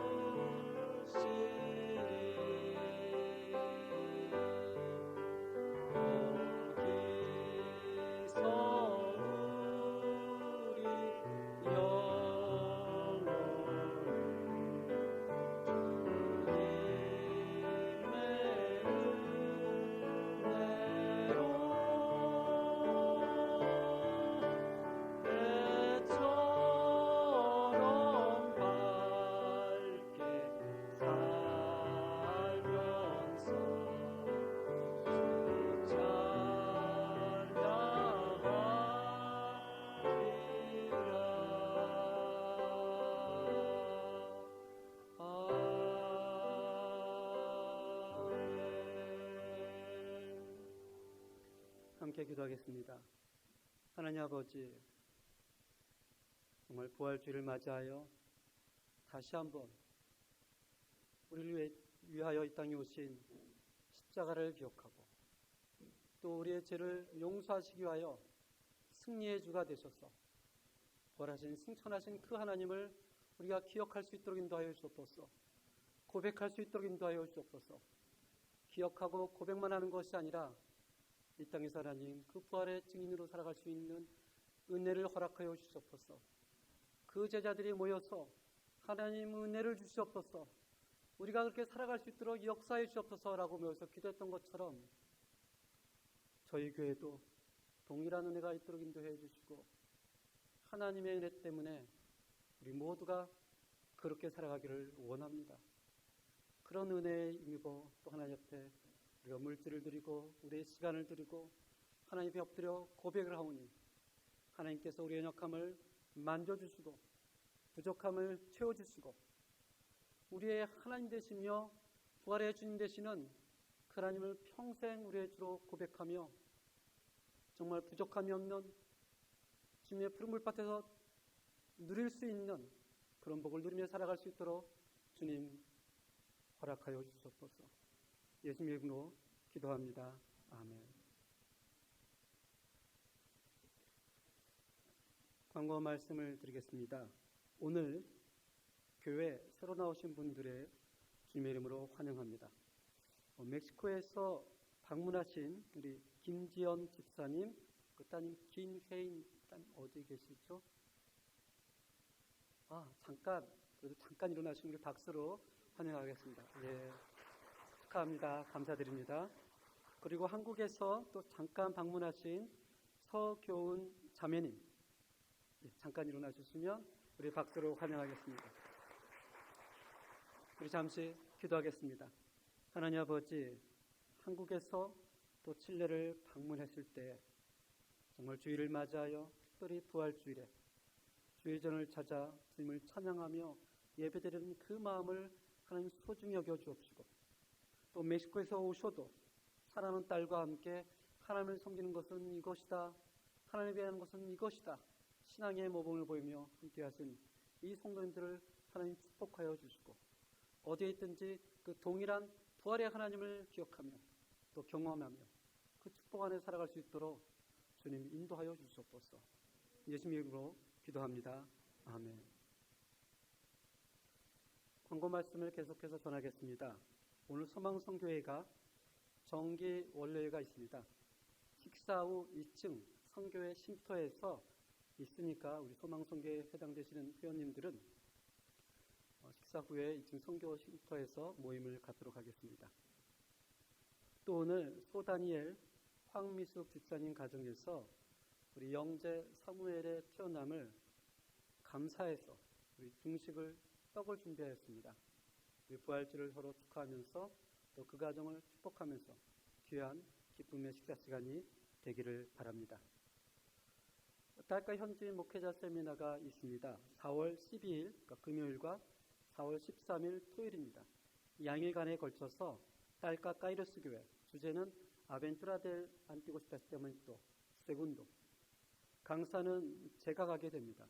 함께 기도하겠습니다. 하나님 아버지, 정말 부활주의를 맞이하여 다시 한번 우리를 위하여 이 땅에 오신 십자가를 기억하고 또 우리의 죄를 용서하시기 위하여 승리의 주가 되셔서 부활하신 승천하신 그 하나님을 우리가 기억할 수 있도록 인도하여 주옵소서. 고백할 수 있도록 인도하여 주옵소서. 기억하고 고백만 하는 것이 아니라 이 땅에서 하나님 그 부활의 증인으로 살아갈 수 있는 은혜를 허락하여 주시옵소서. 그 제자들이 모여서 하나님 은혜를 주시옵소서. 우리가 그렇게 살아갈 수 있도록 역사해 주시옵소서라고 모여서 기도했던 것처럼 저희 교회도 동일한 은혜가 있도록 인도해 주시고 하나님의 은혜 때문에 우리 모두가 그렇게 살아가기를 원합니다. 그런 은혜에 힘입어 또 하나님 옆에 우리가 물질을 드리고 우리의 시간을 드리고 하나님 앞에 엎드려 고백을 하오니 하나님께서 우리의 연약함을 만져주시고 부족함을 채워주시고 우리의 하나님 되시며 부활의 주님 되시는 그 하나님을 평생 우리의 주로 고백하며 정말 부족함이 없는 주님의 푸른 물밭에서 누릴 수 있는 그런 복을 누리며 살아갈 수 있도록 주님 허락하여 주시옵소서. 예수님의 이름으로 기도합니다. 아멘. 광고 말씀을 드리겠습니다. 오늘 교회 새로 나오신 분들의 주님의 이름으로 환영합니다. 멕시코에서 방문하신 우리 김지연 집사님, 그 따님 김혜인 따님 어디 계시죠? 그래도 잠깐 일어나신 우리 박수로 환영하겠습니다. 예, 축하합니다. 감사드립니다. 그리고 한국에서 또 잠깐 방문하신 서교훈 자매님, 예, 잠깐 일어나 주시면 우리 박수로 환영하겠습니다. 우리 잠시 기도하겠습니다. 하나님 아버지, 한국에서 또 칠레를 방문했을 때 정말 주일을 맞이하여 특별히 부활주일에 주일전을 찾아 주님을 찬양하며 예배드리는 그 마음을 하나님 소중히 여겨 주옵시고, 또 멕시코에서 오셔도 사랑하는 딸과 함께 하나님을 섬기는 것은 이것이다, 하나님을 위하는 것은 이것이다, 신앙의 모범을 보이며 함께하신 이 성도님들을 하나님 축복하여 주시고, 어디에 있든지 그 동일한 부활의 하나님을 기억하며 또 경험하며 그 축복 안에 살아갈 수 있도록 주님 인도하여 주시옵소서. 예수님의 이름으로 기도합니다. 아멘. 광고 말씀을 계속해서 전하겠습니다. 오늘 소망성교회가 정기 원래회가 있습니다. 식사 후 2층 성교회 쉼터에서 있으니까 우리 소망성교회에 해당되시는 회원님들은 식사 후에 2층 성교 쉼터에서 모임을 갖도록 하겠습니다. 또 오늘 소다니엘 황미숙 집사님 가정에서 우리 영재 사무엘의 태어남을 감사해서 우리 중식을 떡을 준비하였습니다. 우리 부활주를 서로 축하하면서 또 그 가정을 축복하면서 귀한 기쁨의 식사 시간이 되기를 바랍니다. 딸과 현지인 목회자 세미나가 있습니다. 4월 12일 그러니까 금요일과 4월 13일 토요일입니다. 양일간에 걸쳐서 딸과 카이로스 교회, 주제는 아벤투라 델 안티고 시타스테멘토 세군도, 강사는 제가 가게 됩니다.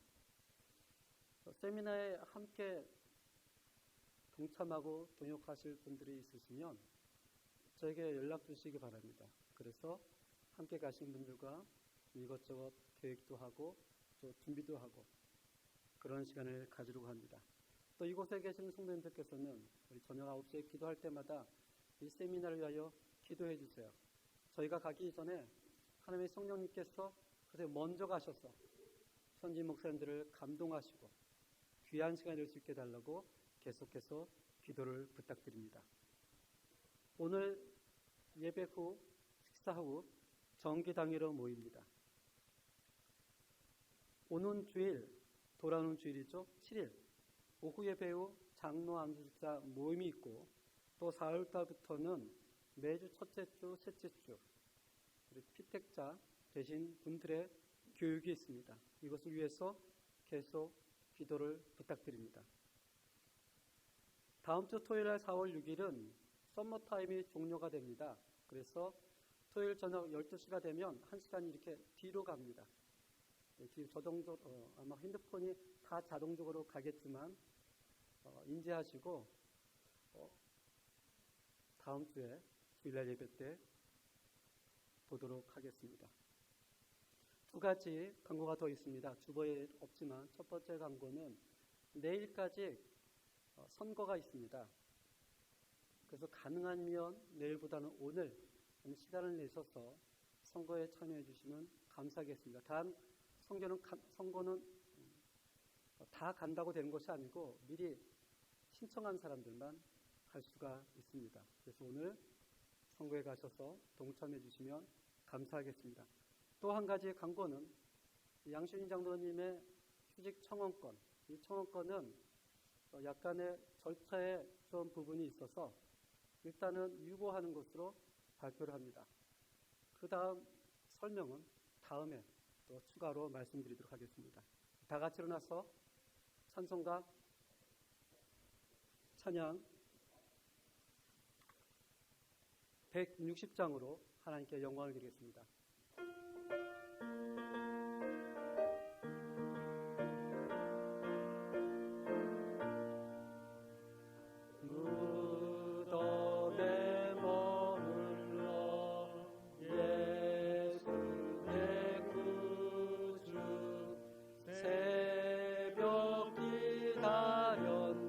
세미나에 함께 동참하고 동역하실 분들이 있으시면 저에게 연락 주시기 바랍니다. 그래서 함께 가신 분들과 이것저것 계획도 하고 또 준비도 하고 그런 시간을 가지려고 합니다. 또 이곳에 계시는 성도님들께서는 우리 저녁 9시에 기도할 때마다 이 세미나를 위하여 기도해 주세요. 저희가 가기 전에 하나님의 성령님께서 그래서 먼저 가셔서 선지 목사님들을 감동하시고 귀한 시간이 될 수 있게 해달라고 계속해서 기도를 부탁드립니다. 오늘 예배 후 식사 후 정기당회로 모입니다. 오는 주일, 돌아오는 주일이죠. 7일 오후 예배 후 장로 안수집사 모임이 있고, 또 4월달부터는 매주 첫째 주, 셋째 주 우리 피택자 되신 분들의 교육이 있습니다. 이것을 위해서 계속 기도를 부탁드립니다. 다음 주 토요일 날 4월 6일은 썸머타임이 종료가 됩니다. 그래서 토요일 저녁 12시가 되면 1시간 이렇게 뒤로 갑니다. 아마 핸드폰이 다 자동적으로 가겠지만 인지하시고 다음 주에 주일날 예배 때 보도록 하겠습니다. 두 가지 광고가 더 있습니다. 주보에 없지만 첫 번째 광고는 내일까지 선거가 있습니다. 그래서 가능하면 내일보다는 오늘 시간을 내셔서 선거에 참여해 주시면 감사하겠습니다. 단 선거는 다 간다고 되는 것이 아니고 미리 신청한 사람들만 갈 수가 있습니다. 그래서 오늘 선거에 가셔서 동참해 주시면 감사하겠습니다. 또 한 가지 광고는 양신인 장로님의 휴직 청원권, 이 청원권은 약간의 절차에 좀 부분이 있어서 일단은 유보하는 것으로 발표를 합니다. 그 다음 설명은 다음에 또 추가로 말씀드리도록 하겠습니다. 다 같이 일어나서 찬송가 찬양 160장으로 하나님께 영광을 드리겠습니다. 무덤에 머물러 예수 내 구주 새벽 기다렸네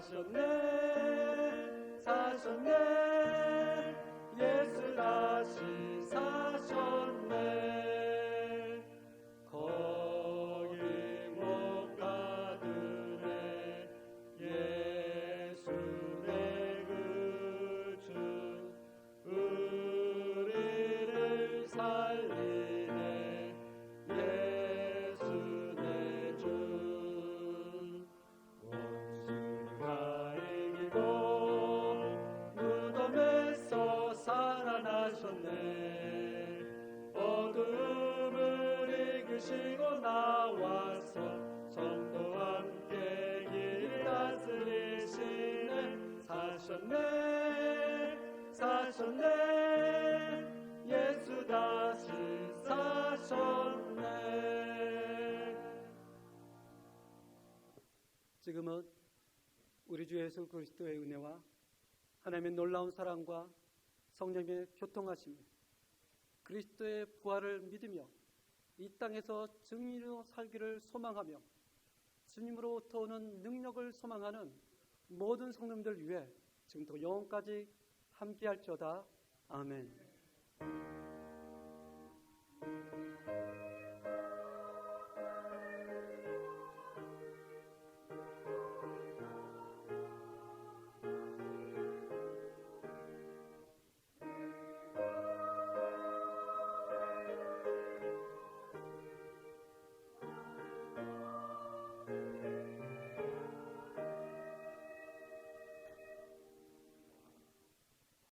사셨네 사셨네 예수 다시 사셨네 거기 못 가두네 예수 내 구주 우리를 살리네 예수 내 주 원수가 이기고 무덤에서 살아나셨네 어둠을 이기시고 나와서 성도와 함께 길 다스리시네 사셨네 사셨네 예수 다시 사셨네. 지금은 우리 주 예수 그리스도의 은혜와 하나님의 놀라운 사랑과 성령의 교통하심, 그리스도의 부활을 믿으며 이 땅에서 증인으로 살기를 소망하며 주님으로부터 오는 능력을 소망하는 모든 성도님들 위해 지금부터 영원까지 함께할지어다. 아멘.